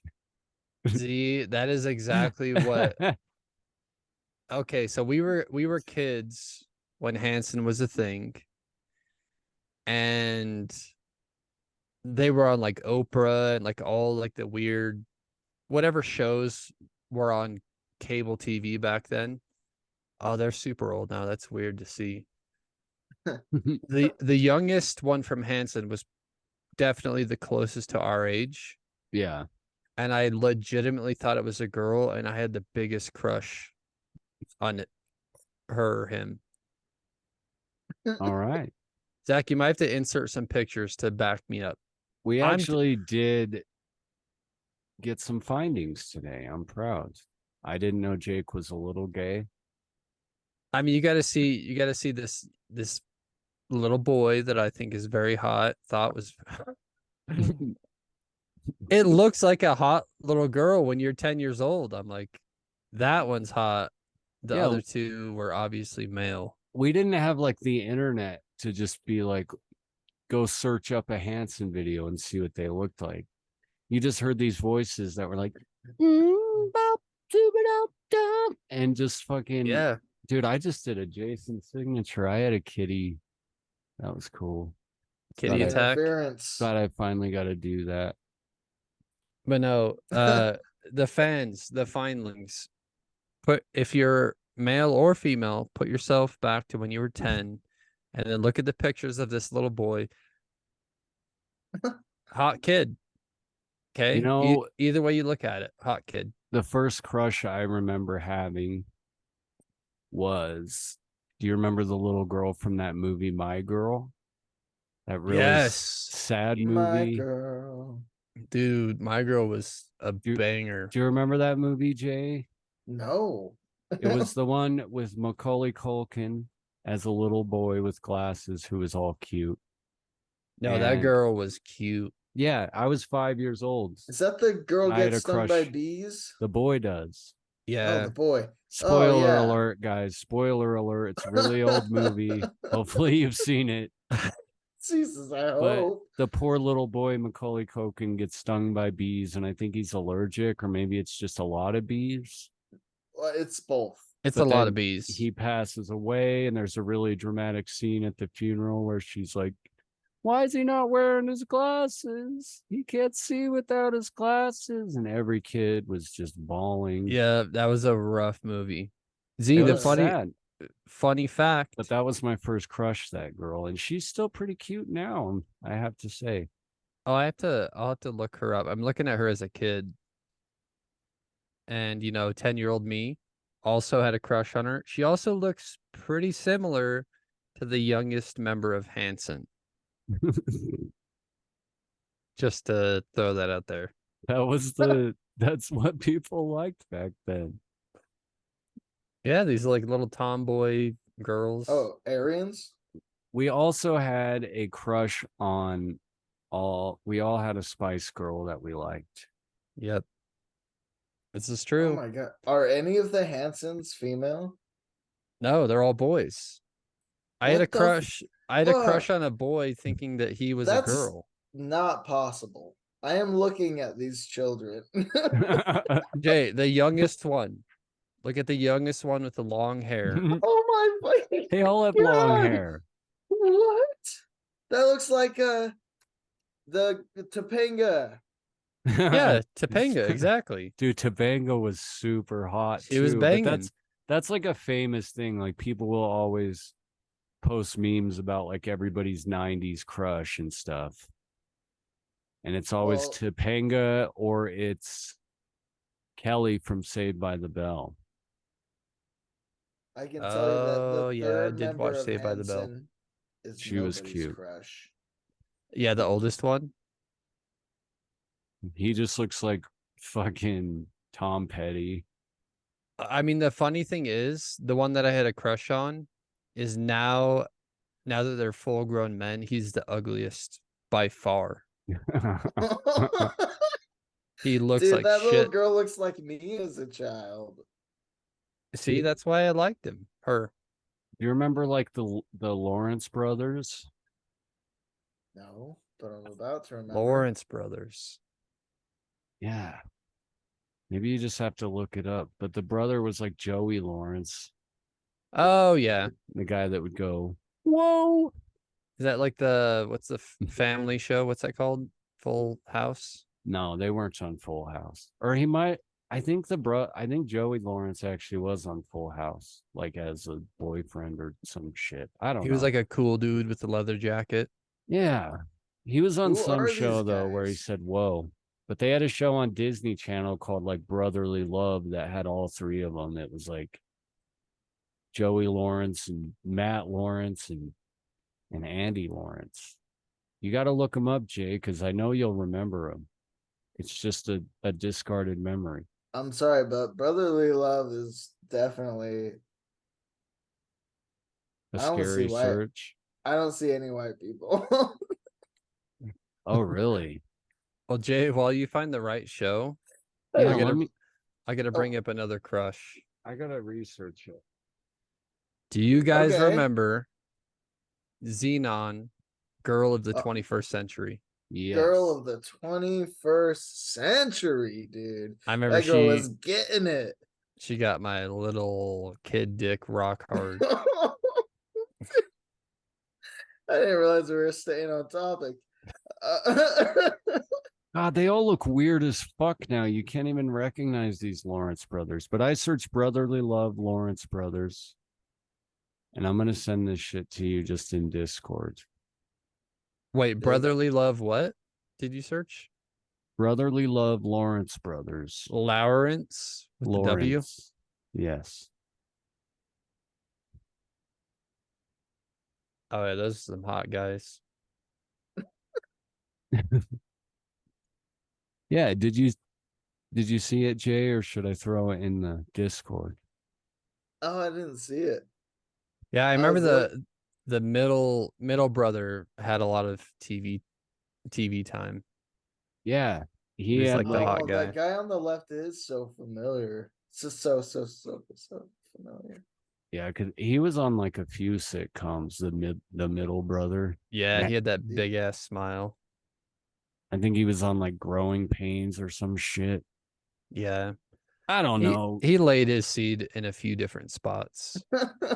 Z, that is exactly what. Okay, so we were kids when Hanson was a thing, and they were on like Oprah and like all like the weird whatever shows were on cable TV back then. Oh, they're super old now. That's weird to see. The youngest one from Hanson was definitely the closest to our age, Yeah. and I legitimately thought it was a girl, and I had the biggest crush on it, her or him. All right. Zach, you might have to insert some pictures to back me up. We I'm- actually did get some findings today. I'm proud. I didn't know Jake was a little gay. I mean, you got to see this little boy that I think is very hot. Thought was it looks like a hot little girl when you're 10 years old. I'm like, that one's hot. The Yeah. other 2 were obviously male. We didn't have like the internet to just be like, go search up a Hanson video and see what they looked like. You just heard these voices that were like, bop, doop, dum, and just fucking, Yeah. dude, I just did a Jason signature. I had a kitty. That was cool. Kitty Thought I- attack. Interference. Thought I finally got to do that. But no, the fans, the findlings, if you're male or female, put yourself back to when you were 10 and then look at the pictures of this little boy. Hot kid. Okay. You know- Either way you look at it, hot kid. The first crush I remember having was, do you remember the little girl from that movie, My Girl? That really Yes. sad My movie. girl. Dude, My Girl was a Dude, banger. Do you remember that movie, Jay? No. It was the one with Macaulay Culkin as a little boy with glasses who was all cute. No, that and- girl was cute. Yeah, I was 5 years old. Is that the girl I had gets a stung by crush. bees? The boy does. Oh, Yeah. the boy. Spoiler yeah. alert, guys. Spoiler alert. It's a really old movie. Hopefully you've seen it. Jesus, I But hope. the poor little boy, Macaulay Culkin, gets stung by bees, and I think he's allergic, or maybe it's just a lot of bees. Well, it's both. It's But a lot then of bees. He passes away, and there's a really dramatic scene at the funeral where she's like Why is he not wearing his glasses? He can't see without his glasses. And every kid was just bawling. Yeah, that was a rough movie. it Z, the was funny sad. funny fact. But that was my first crush, that girl, and she's still pretty cute now, I have to say. Oh, I'll have to look her up. I'm looking at her as a kid. And 10-year-old me also had a crush on her. She also looks pretty similar to the youngest member of Hanson. Just to throw that out there. That's what people liked back then. Yeah, these like little tomboy girls. Oh, Aryans? We also had a crush on we all had a Spice Girl that we liked. Yep. This is Oh true. my god. Are any of the Hansons female? No, they're all boys. I had a What the crush. I had a crush fuck? on a boy thinking that he was That's- a girl. Not possible. I am looking at these children. Jay, the youngest one. Look at the youngest one with the long hair. Oh my fucking They all have long God. hair. What? That looks like the Topanga. Yeah, Topanga, exactly. Dude, Topanga was super hot. She was too, banging. But that's like a famous thing. Like people will always post memes about like everybody's 90s crush and stuff. And it's always Well- Topanga or it's Kelly from Saved by the Bell. I can tell you that Oh, the yeah, I third did member watch of Saved by the Bell. Hanson is She was nobody's cute. Crush. Yeah, the oldest one. He just looks like fucking Tom Petty. I mean, the funny thing is, the one that I had a crush on is now that they're full grown men, he's the ugliest by far. He looks Dude, like that little shit. girl looks like me as a child. See, that's why I liked him. Her. You remember like the Lawrence brothers? No, but I'm about to remember. Lawrence brothers. Yeah. Maybe you just have to look it up. But the brother was like Joey Lawrence, Oh yeah. the guy that would go, "Whoa." Is that like what's the family show? What's that called? Full House? No, they weren't on Full House. Or I think Joey Lawrence actually was on Full House, like as a boyfriend or some shit. I don't know. He was like a cool dude with the leather jacket. Yeah. He was on Who some are show these though where he guys? said, "Whoa." But they had a show on Disney Channel called like Brotherly Love that had all three of them. It was like Joey Lawrence and Matt Lawrence and Andy Lawrence. You got to look them up, Jay, because I know you'll remember them. It's just a discarded memory. I'm sorry, but Brotherly Love is definitely. A I don't see scary why- search. I don't see any white people. Oh, really? Well, Jay, while you find the right show, Yeah, I gotta, let me. I gotta bring up another crush. I gotta research it. Do you guys Okay. remember Xenon, Girl of the Uh, 21st Century? Yes. Girl of the 21st century, dude. I remember That girl was getting it. she got my little kid dick rock hard. I didn't realize we were staying on topic. God, they all look weird as fuck now. You can't even recognize these Lawrence brothers. But I searched Brotherly Love Lawrence brothers. And I'm gonna send this shit to you just in Discord. Wait, Brotherly Love what? Did you search? Brotherly Love Lawrence brothers. Lawrence with the W? Lawrence. Yes. Oh yeah, those are some hot guys. Yeah, did you see it, Jay, or should I throw it in the Discord? Oh, I didn't see it. Yeah, I I remember was the middle brother had a lot of TV time. Yeah. He He's had like the hot guy. That guy on the left is so familiar. It's just so familiar. yeah, because he was on like a few sitcoms, the middle brother. Yeah, Yeah. he had that big ass smile. I think he was on like Growing Pains or some shit. Yeah. I don't know. He laid his seed in a few different spots.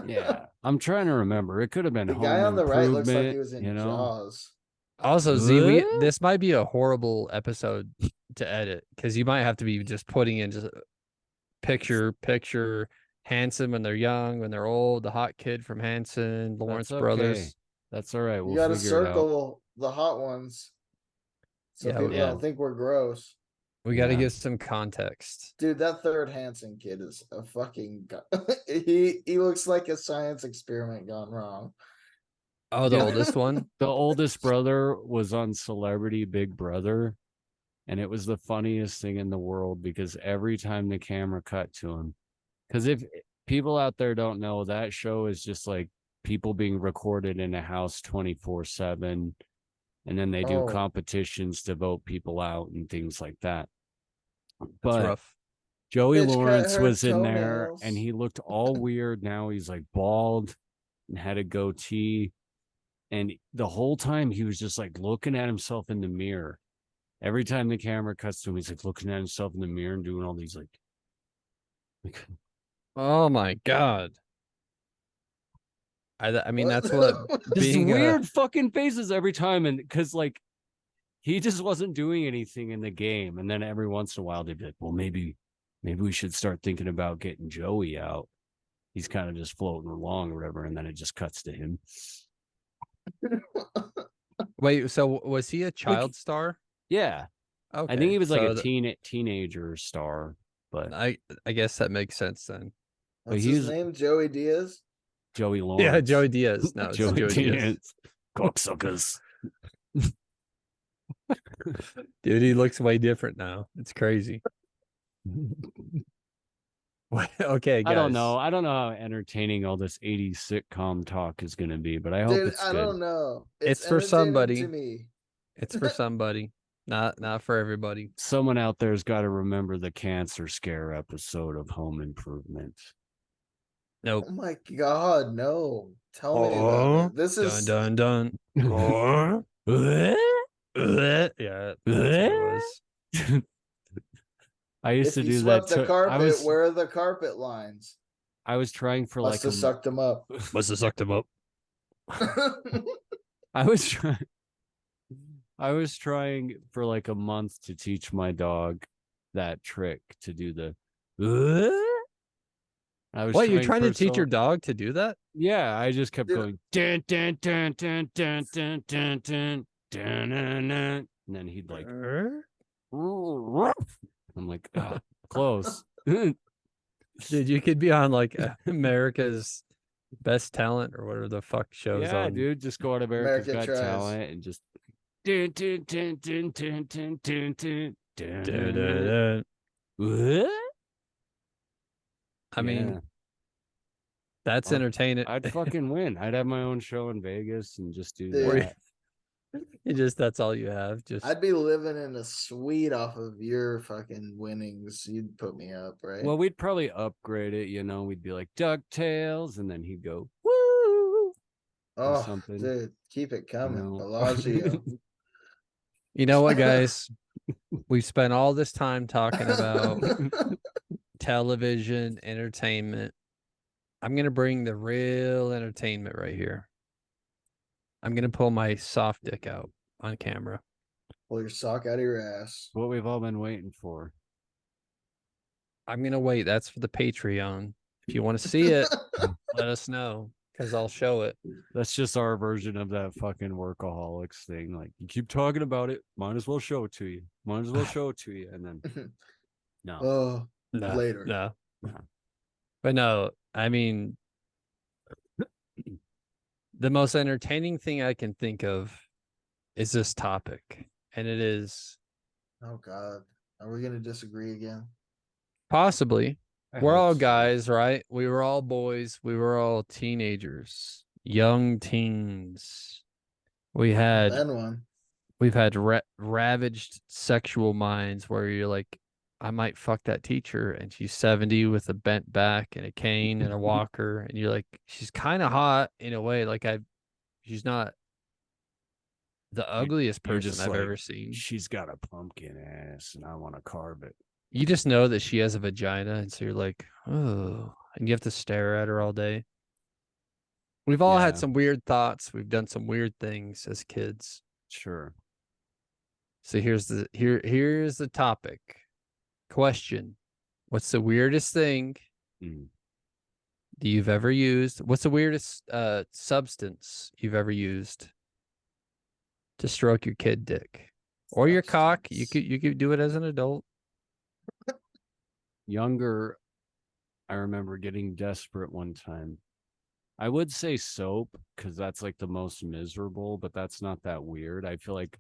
Yeah, I'm trying to remember. It could have been The Home guy on the right looks like he Improvement, was in you know? Jaws. Also, Z, What? this might be a horrible episode to edit because you might have to be just putting in just picture Hanson when they're young, when they're old, the hot kid from Hanson, Lawrence That's okay. Brothers. That's all right. You We'll gotta figure it out. circle the hot ones. So Yeah, people yeah. don't think we're gross. We got to Yeah. give some context. Dude, that third Hanson kid is a fucking he looks like a science experiment gone wrong. Oh, the Yeah. oldest one? The oldest brother was on Celebrity Big Brother, and it was the funniest thing in the world because every time the camera cut to him, because if people out there don't know, that show is just like people being recorded in a house 24/7, and then they do Oh. competitions to vote people out and things like that. That's But rough. Joey Bitch cut Lawrence her was in there toenails. and he looked all weird. Now he's like bald and had a goatee. And the whole time he was just like looking at himself in the mirror. Every time the camera cuts to him, he's like looking at himself in the mirror and doing all these like Oh my God. I mean, that's what just being weird fucking faces every time. And because like he just wasn't doing anything in the game. And then every once in a while they'd be like, well, maybe we should start thinking about getting Joey out. He's kind of just floating along or whatever. And then it just cuts to him. Wait, so was he a child star? Yeah. Okay. I think he was like so a teenager star, but I guess that makes sense then. What's he's- his name? Joey Diaz? Joey Lawrence. Yeah, Joey Diaz. No, it's Joey Joey Diaz. Diaz. Cocksuckers. Dude, he looks way different now. It's crazy. Okay, guys. I don't know. I don't know how entertaining all this 80s sitcom talk is going to be, but I hope Dude, it's I good. don't know. It's for entertaining somebody. To me. It's for somebody, not for everybody. Someone out there's got to remember the cancer scare episode of Home Improvement. Nope. Oh my god, no. Tell me about Oh, it. This is Dun dun dun. Yeah, that's what it was. I used if to you do that swept the too. carpet, where are the carpet lines? I was trying for Must like have sucked them up. Must have sucked him up. I was trying. I was trying for like a month to teach my dog that trick to do the. I was What, you're trying to for teach so- your dog to do that? Yeah, I just kept Dude, going dun, dun, dun, dun, dun, dun, dun, dun, dun, dun, dun. And then he'd like, I'm like, "Ah, close. Dude, you could be on like America's Best Talent or whatever the fuck shows Yeah, on. dude, just go on America's American Got Tries. Talent and just. Dun, dun, dun, dun, dun, dun, dun, dun, dun, dun, dun. What? I mean, Yeah. that's Fuck. entertaining. I'd fucking win. I'd have my own show in Vegas and just do Dude. that. That's all you have. Just I'd be living in a suite off of your fucking winnings. You'd put me up, right? Well, we'd probably upgrade it, you know. We'd be like DuckTales, and then he'd go woo. oh, something. dude, keep it coming. No. Bellagio. you know what, guys? We've spent all this time talking about television, entertainment. I'm gonna bring the real entertainment right here. I'm gonna pull my soft dick out on camera. Pull your sock out of your ass. What we've all been waiting for. I'm gonna wait. That's for the Patreon. If you want to see it, let us know because I'll show it. That's just our version of that fucking workaholics thing. Like you keep talking about it, might as well show it to you. Might as well show it to you, and then no. Oh, No, later. No. No. But no, I mean, the most entertaining thing I can think of is this topic, and it is Oh god. Are we gonna disagree again? possibly I we're hope all so. guys, right? We were all boys. We were all teenagers, young teens. We've had ravaged sexual minds where you're like, I might fuck that teacher, and she's 70 with a bent back and a cane and a walker, and you're like, she's kind of hot in a way. Like she's not the ugliest you're person just I've like, ever seen. She's got a pumpkin ass, and I want to carve it. You just know that she has a vagina, and so you're like, oh, and you have to stare at her all day. We've all had Yeah. some weird thoughts. We've done some weird things as kids. Sure. So here's the topic. Question. What's the weirdest thing Mm. that you've ever used? What's the weirdest substance you've ever used to stroke your kid dick? Or your cock? You could do it as an adult. Younger, I remember getting desperate one time. I would say soap because that's like the most miserable, but that's not that weird. I feel like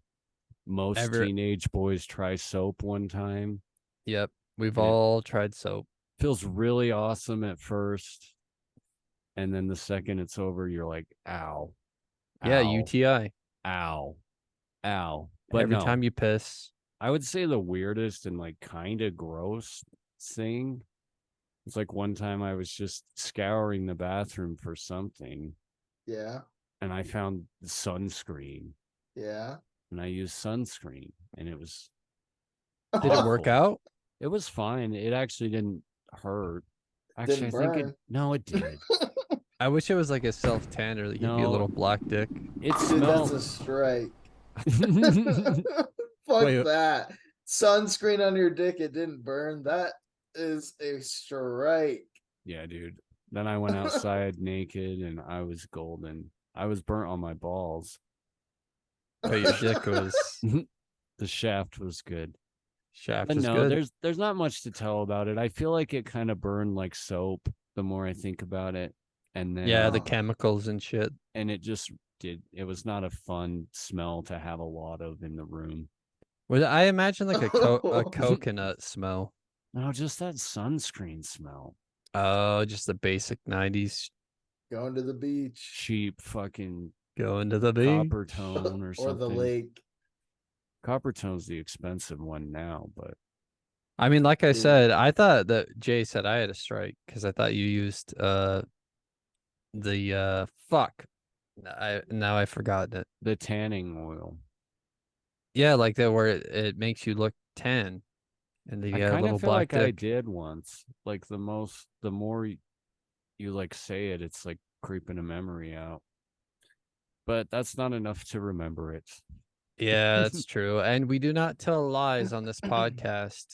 most teenage boys try soap one time. Yep. We've And it all tried soap. feels really awesome at first. And then the second it's over, you're like, ow. Yeah, ow, UTI. Ow. Ow. But Every no, time you piss. I would say the weirdest and like kind of gross thing. It's like one time I was just scouring the bathroom for something Yeah. and I found sunscreen Yeah. and I used sunscreen and it was Did it work out? it was fine. It actually didn't hurt. Actually, Didn't I think burn. it did. I wish it was like a self tanner that give you a No. little black dick. It Dude, that's smelled a strike. it Fuck Wait. that. Sunscreen on your dick, it didn't burn. That is a strike. Yeah, dude. Then I went outside naked and I was golden. I was burnt on my balls. But your dick was The shaft was good. shaft But was no, good. there's not much to tell about it. I feel like it kind of burned like soap the more I think about it. And then Yeah, the Oh. chemicals and shit. and it just did it was not a fun smell to have a lot of in the room. Well, I imagine like a coconut smell. No, just that sunscreen smell. Oh, just the basic 90s Going to the beach Cheap fucking going to the beach. copper tone or or something. the lake. Copper tone's the expensive one now, but I mean, like I Dude. said, I thought that Jay said I had a strike because I thought you used the fuck. Now I've forgotten it. the tanning oil. Yeah, like that where it makes you look tan, and then you I got a kind little of feel black like I dick. did once. Like the more you like say it, it's like creeping a memory out. But that's not enough to remember it. Yeah, that's true. And we do not tell lies on this podcast.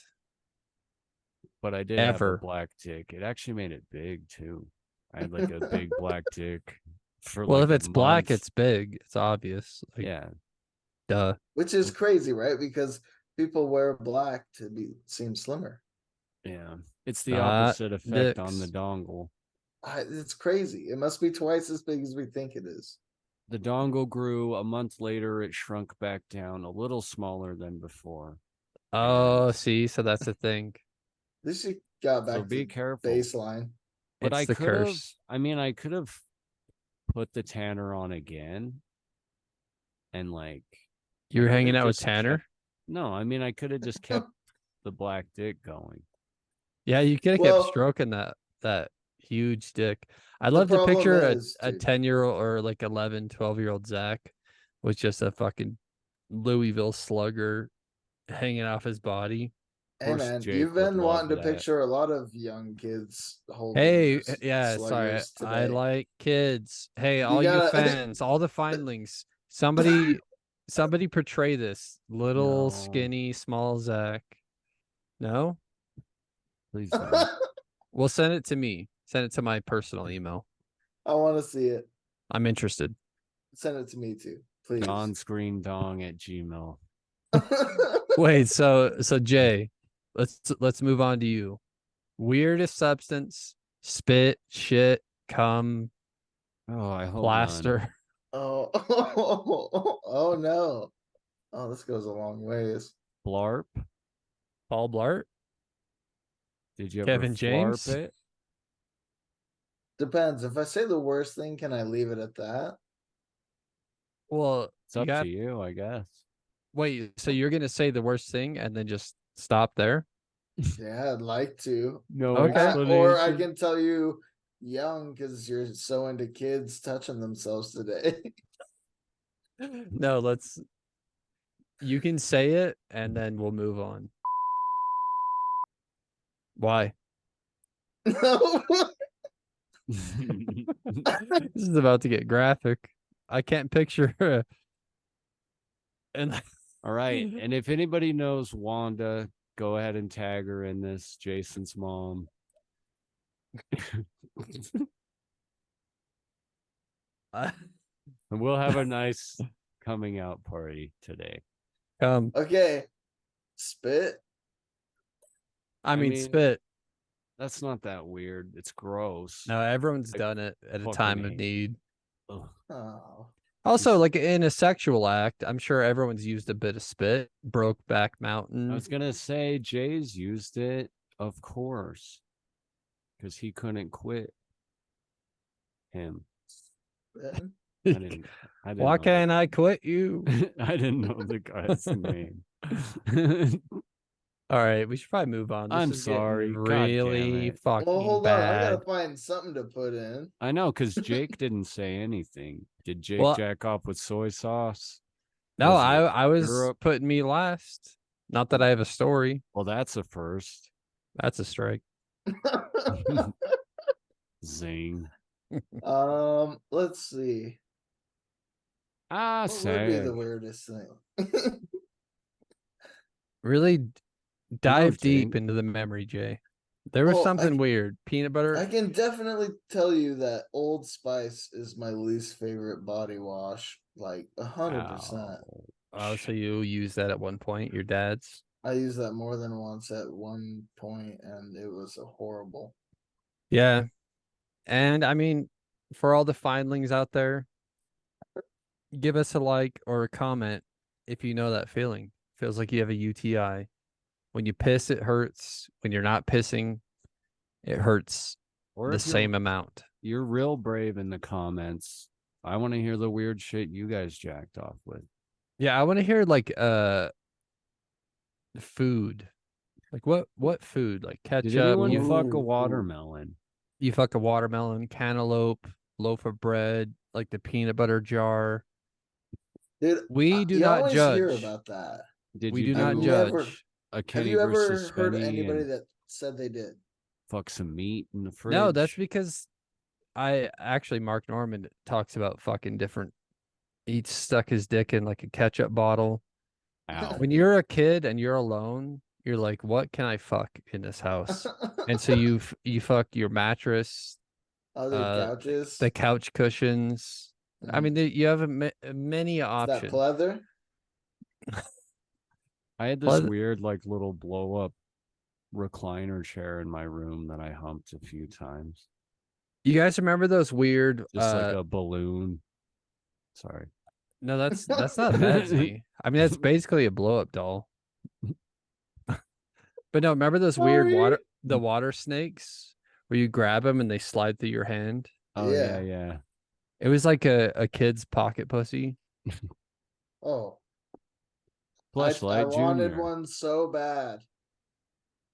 But I did have Ever. a black dick. It actually made it big too. I had like a big black dick for Well, like if a it's black, month. it's big. It's obvious. Like, Yeah. duh. Which is crazy, right? Because people wear black to seem slimmer. Yeah. It's the Not opposite effect on the dicks. dongle. It's crazy. It must be twice as big as we think it is. The dongle grew a month later, it shrunk back down a little smaller than before. Oh, And- see, so that's the thing. This you got back So be to careful. baseline. But It's I the could have curse. I mean I could have put the tanner on again and like You were I hanging could've out with just Tanner? kept- no, I mean I could have just kept the black dick going. Yeah, you could have Well- kept stroking that huge dick. I'd The love to problem picture is, a dude- 10-year-old or like 11, 12-year-old Zach with just a fucking Louisville slugger hanging off his body. Hey course man, Jake you've would been love wanting to that. picture a lot of young kids holding. Hey, their yeah, sorry. sluggers I today. like kids. Hey, You all you gotta- fans, all the findlings, somebody portray this little No. skinny small Zach. No? Please don't. Well, send it to me. Send it to my personal email. I want to see it. I'm interested. Send it to me too, please. onscreendong@gmail. Wait, so Jay, let's move on to you. Weirdest substance, spit, shit, cum, Oh, I hope none. plaster. oh, oh no. Oh, this goes a long ways. Blarp. Paul Blart? Did you Kevin ever James? flarp it? Depends. If I say the worst thing, can I leave it at that? Well, It's up got, to you, I guess. wait, so you're gonna say the worst thing and then just stop there? Yeah, I'd like to. No Okay. Or I can tell you young because you're so into kids touching themselves today. No, you can say it and then we'll move on. Why? No. This is about to get graphic. I can't picture And All right. And if anybody knows Wanda, go ahead and tag her in this. Jason's mom. And we'll have a nice coming out party today. Okay. Spit. I mean, mean, spit. That's not that weird. It's gross. No, everyone's Like, done it at a fucking time of hate. need. Ugh. Oh. Also, like in a sexual act, I'm sure everyone's used a bit of spit. Brokeback I Mountain. was gonna say Jay's used it, of course, because he couldn't quit him. Spitting. I didn't. Why know can't I quit you? I didn't know the guy's name. All right, we should probably move on. This I'm is getting sorry. God damn really it. fucking Well, hold on. I bad. gotta find something to put in. I know, because Jake didn't say anything. Did Jake Well- jack off with soy sauce? No, Was it I was Europe? putting me last. Not that I have a story. Well, that's a first. That's a strike. Zing. Let's see. Ah, What would be the say. weirdest thing? Really dive deep Jake. into the memory, Jay. There was Well, something weird. Peanut butter. I can definitely tell you that Old Spice is my least favorite body wash. Like 100%. Ow. Oh, so you used that at one point, your dad's. I used that more than once at one point, and it was horrible. Yeah. And I mean, for all the findlings out there, give us a like or a comment if you know that feeling. Feels like you have a UTI. When you piss, it hurts. When you're not pissing, it hurts Or the if same amount. You're real brave in the comments. I want to hear the weird shit you guys jacked off with. Yeah, I want to hear like food. Like what food? Like ketchup. Did anyone You, fuck a Ooh. watermelon? you fuck a watermelon, cantaloupe, loaf of bread, like the peanut butter jar. Dude, We do you not always hear judge. about that. Did We you do not Have you judge. ever- a Have Kenny you ever versus heard Spenny anybody and that said they did? fuck some meat in the fridge? No, that's because Mark Norman talks about fucking different. He stuck his dick in like a ketchup bottle. Ow. When you're a kid and you're alone, you're like, what can I fuck in this house? And so you fuck your mattress, Other couches. the couch cushions. I Mhm. mean, you have many Is that options. pleather? I had this Well, weird, like, little blow up recliner chair in my room that I humped a few times. You guys remember those weird? Just like a balloon. Sorry. No, that's not bad to me. I mean, that's basically a blow up doll. But no, remember those weird Sorry. water snakes where you grab them and they slide through your hand? Oh, Yeah. yeah. It was like a kid's pocket pussy. Oh, I Fleshlight wanted Junior. one so bad.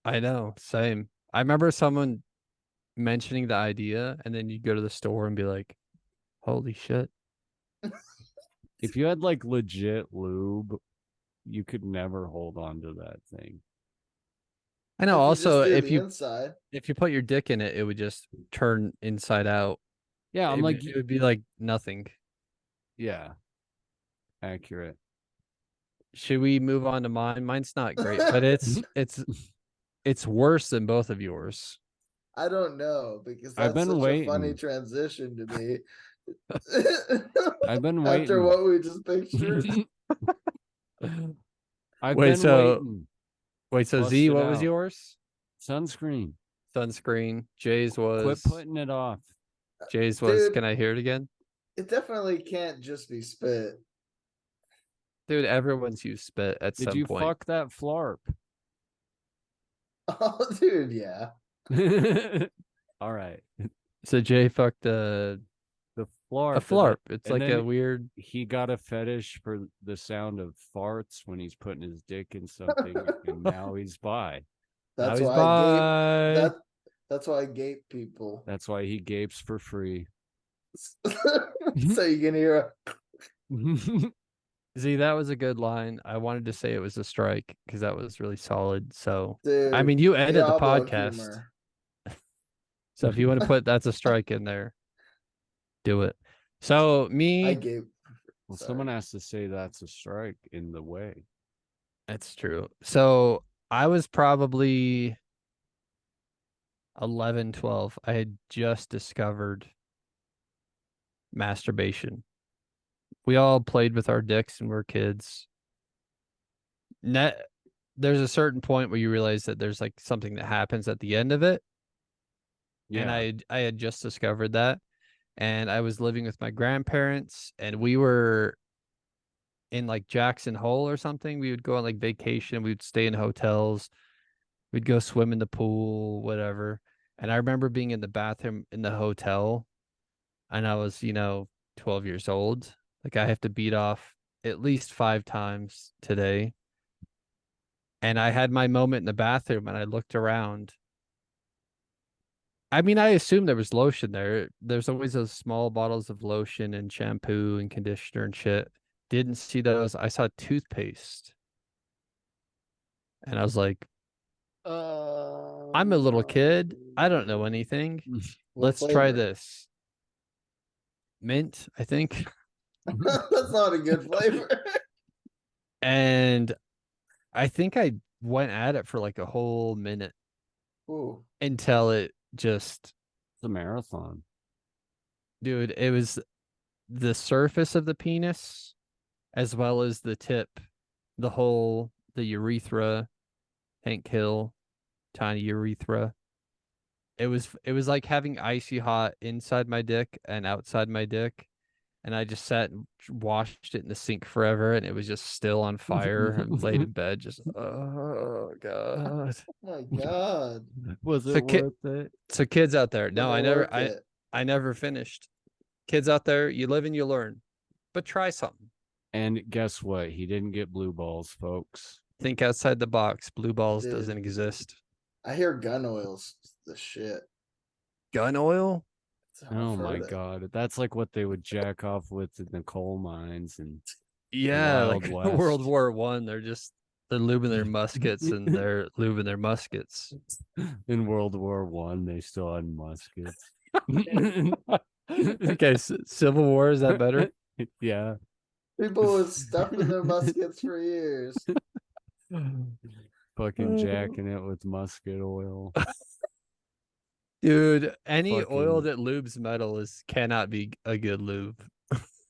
I know, same. I remember someone mentioning the idea, and then you go to the store and be like, "Holy shit!" If you had like legit lube, you could never hold on to that thing. I know. If you just Also, do if the you inside, put your dick in it, it would just turn inside out. Yeah, I'm like, it would be like nothing. yeah, accurate. Should we move on to mine? Mine's not great, but it's worse than both of yours. I don't know because I've that's been such a funny waiting. transition to me. I've been After waiting. what we just pictured. I've Wait, been so- waiting. Wait, so Bust Z, it what was out. yours? Sunscreen. Sunscreen. Jay's Quit was. putting it off. Jay's was. Dude. Can I hear it again? It definitely can't just be spit. Dude, everyone's used spit at Did some you point. fuck that flarp? Oh, dude, yeah. All right. So Jay fucked a The flarp. flarp. and It's and like a then weird. he got a fetish for the sound of farts when he's putting his dick in something, and now he's bi. Now That's he's why I bi. gape. That's why I gape people. That's why he gapes for free. So you can hear Z, that was a good line. I wanted to say it was a strike because that was really solid. So dude. I mean, you ended the Diablo podcast. humor. So if you want to put that's a strike in there, do it. So I me, gape. Well, Sorry. someone has to say that's a strike in the way. That's true. So I was probably 11, 12. I had just discovered masturbation. We all played with our dicks and we're kids. There's a certain point where you realize that there's like something that happens at the end of it. And I had just discovered that. And I was living with my grandparents and we were in like Jackson Hole or something. We would go on like vacation. We'd stay in hotels. We'd go swim in the pool, whatever. And I remember being in the bathroom in the hotel and I was, 12 years old. Like I have to beat off at least 5 times today. And I had my moment in the bathroom and I looked around. I mean, I assumed there was lotion there. There's always those small bottles of lotion and shampoo and conditioner and shit. Didn't see those. I saw toothpaste. And I was like, I'm a little kid. I don't know anything. What Let's try flavor? this. Mint, I think. That's not a good flavor. And I think I went at it for like a whole minute Ooh. until it just, It's a marathon. dude, it was the surface of the penis as well as the tip, the hole, the urethra, Hank Hill, tiny urethra. It was like having icy hot inside my dick and outside my dick. And I just sat and washed it in the sink forever and it was just still on fire and laid in bed just, oh God. Oh my God. Was So it ki- worth it? So kids out there, no, I Never never, worked it. I never finished. Kids out there, you live and you learn, but try something. And guess what? He didn't get blue balls, folks. Think outside the box. Blue balls Dude. doesn't exist. I hear gun oil's the shit. Gun oil? That's how Oh I've my heard it. God. That's like what they would jack off with in the coal mines and Yeah, Wild like West. World War One. They're lubing their muskets and they're lubing their muskets. in World War One. They still had muskets. Okay, Civil War, is that better? Yeah. People was stuffing their muskets for years. Fucking jacking it with musket oil. Dude, any oil Fucking- that lubes metal cannot be a good lube.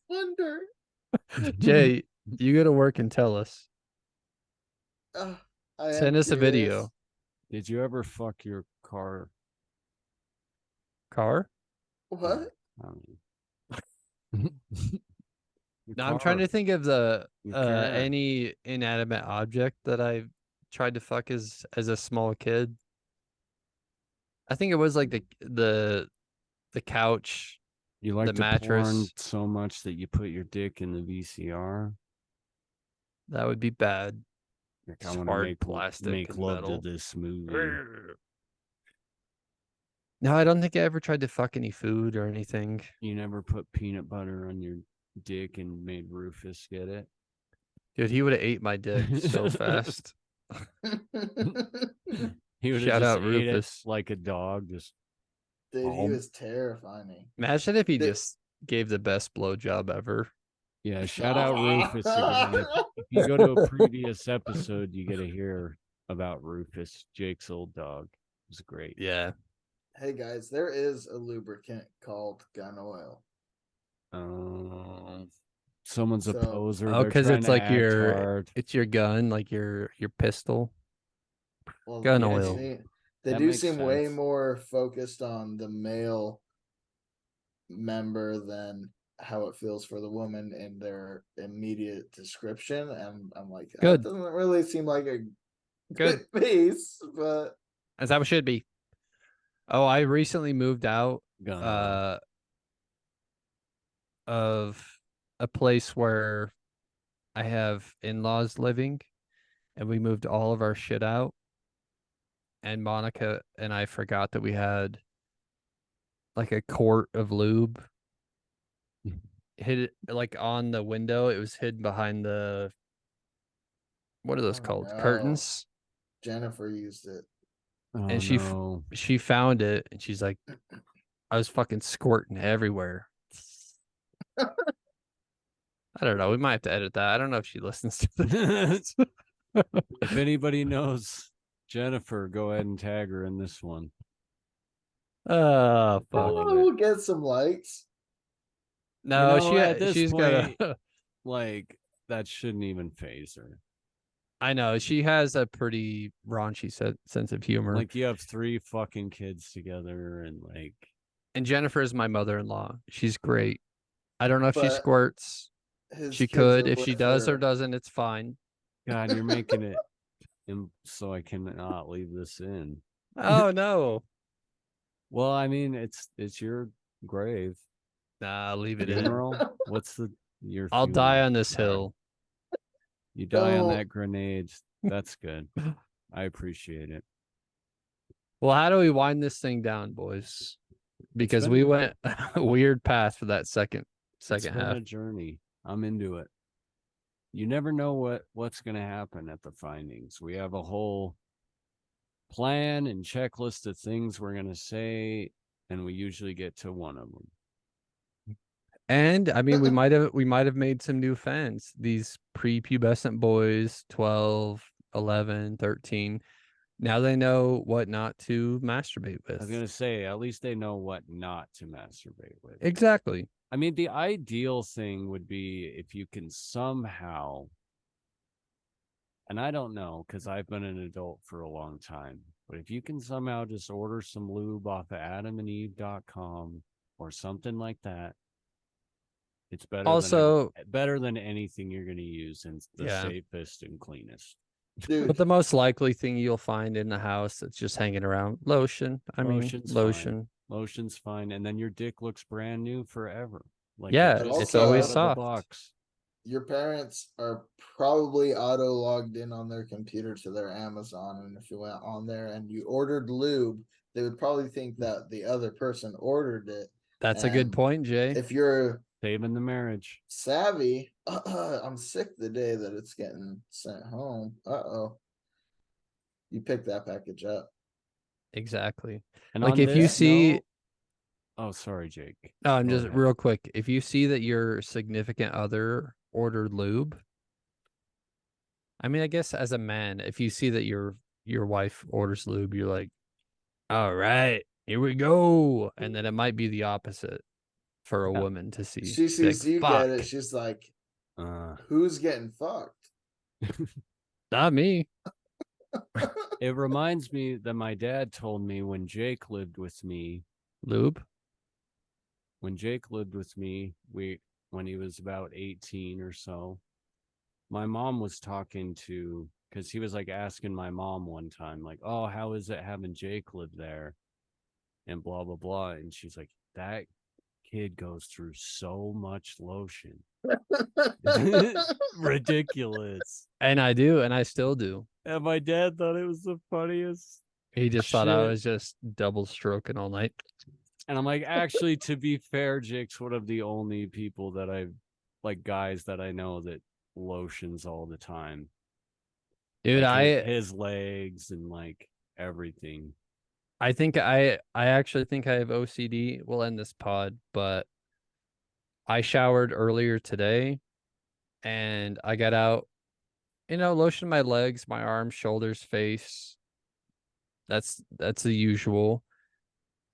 Wonder. Jay, you go to work and tell us. I am Send us a curious. video. Did you ever fuck your car? Car? What? I mean, No, I'm trying to think of the Your car. any inanimate object that I tried to fuck as a small kid. I think it was like the couch. You like the the porn mattress. so much that you put your dick in the VCR. That would be bad. Like, It's I want to hard make plastic make and love metal. to this movie. No, I don't think I ever tried to fuck any food or anything. You never put peanut butter on your dick and made Rufus get it. Dude, he would have ate my dick so fast. He would Shout have out just ate it Rufus. like a dog. Just Dude, he Oh. was terrifying. Imagine if he Dude. just gave the best blowjob ever. yeah. Shout out Rufus again. If you go to a previous episode, you get to hear about Rufus, Jake's old dog. It was great. Yeah. Hey guys, there is a lubricant called gun oil. Someone's a So- poser. Oh, They're 'cause trying it's to like act your- hard. It's your gun, like your pistol. Well, Gun they oil. They That do makes seem way sense. more focused on the male member than how it feels for the woman in their immediate description. And I'm like, that Good. doesn't really seem like a Good. good piece, but As how it should be. Oh, I recently moved out Gun oil. of a place where I have in-laws living and we moved all of our shit out. And Monica and I forgot that we had like a quart of lube hid like on the window. It was hidden behind the, what are those Oh, called? no. Curtains. Jennifer used it. Oh, and she no. She found it and she's like, I was fucking squirting everywhere. I I don't know. We might have to edit that. I don't know if she listens to this. If anybody knows Jennifer, go ahead and tag her in this one. Oh, fuck. Oh, we'll get some likes. No, You know, at this she's point- got a. Like, that shouldn't even phase her. I know she has a pretty raunchy sense of humor. Like, you have 3 fucking kids together, and like, And Jennifer is my mother-in-law. She's great. I don't know if she But squirts. His She kids could. are If she with does or her. doesn't, it's fine. God, you're making it so I cannot leave this in. Oh no. Well, I mean, it's your grave. Nah, leave it in. Funeral? What's your I'll die funeral? on this hill. You die on No. that grenade. That's good. I appreciate it. Well, how do we wind this thing down, boys? Because been- we went a weird path for that second It's been half. a journey. I'm into it. You never know what's going to happen at the findings. We have a whole plan and checklist of things we're going to say, and we usually get to one of them. And I mean, we might have made some new fans. These prepubescent boys, 12, 11, 13. Now they know what not to masturbate I was with. going to say, at least they know what not to masturbate with. Exactly. I mean, the ideal thing would be if you can somehow, and I don't know because I've been an adult for a long time, but if you can somehow just order some lube off of adamandeve.com or something like that, it's better Also, better than anything you're going to use, and the Yeah. safest and cleanest. Dude, but the most likely thing you'll find in the house that's just hanging around, lotion. I mean, Lotion's lotion. Lotion's fine, and then your dick looks brand new forever. Like Yeah, just it's came always out of the soft. box. your parents are probably auto logged in on their computer to their Amazon, and if you went on there and you ordered lube, they would probably think that the other person ordered it. That's a good And point, Jay. If you're Saving the marriage. savvy, I'm sick the day that it's getting sent home. Uh-oh. You pick that package up. Exactly. And Like, on if you this see- note- oh, sorry, Jake. No, I'm Go just ahead. real quick. If you see that your significant other ordered lube, I mean, I guess as a man, if you see that your wife orders lube, you're like, all right, here we go. And then it might be the opposite for a Yeah. woman to see. She Be sees like, you get it. "Fuck, She's like, Uh, who's getting fucked? not me. it reminds me that my dad told me when Jake lived with me, Lube. when he was about 18 or so, my mom was talking to, because he was like asking my mom one time, like, oh, how is it having Jake live there? And blah, blah, blah. And she's like, that kid goes through so much lotion. Ridiculous. And I do, and I still do. And my dad thought it was the funniest. He just thought I Shit. was just double stroking all night. And I'm like, actually, to be fair, Jake's one of the only people that guys that I know that lotions all the time. Dude, Like his legs and like everything. I think I actually think I have OCD. We'll end this pod, but I showered earlier today and I got out, lotioned my legs, my arms, shoulders, face. That's the usual.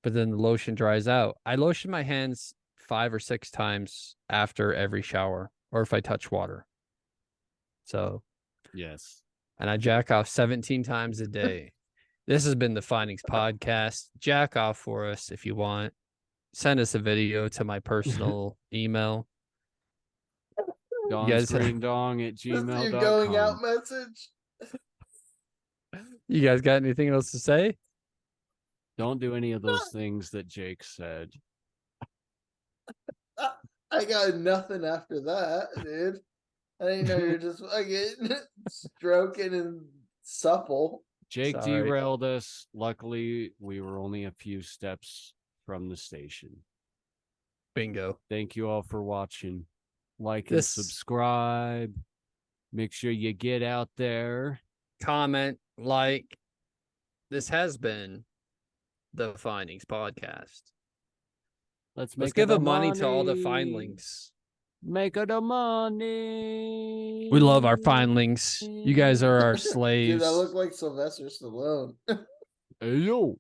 But then the lotion dries out. I lotion my hands 5 or 6 times after every shower or if I touch water. So, Yes. and I jack off 17 times a day. This has been the Findings Podcast. Jack off for us if you want. Send us a video to my personal email. guys- DongScreamDong at That's your gmail.com. going out message. You guys got anything else to say? Don't do any of those things that Jake said. I got nothing after that, dude. I didn't know you're just fucking stroking and supple. Jake Sorry. derailed us. Luckily, we were only a few steps from the station. Bingo. Thank you all for watching. Like This- and subscribe. Make sure you get out there. Comment, like. This has been the Findings Podcast. Let's Let's make give the money to all the money. findlings. Make the money. We love our findlings. You guys are our Dude, slaves. that looked like Sylvester Stallone. Hey, yo.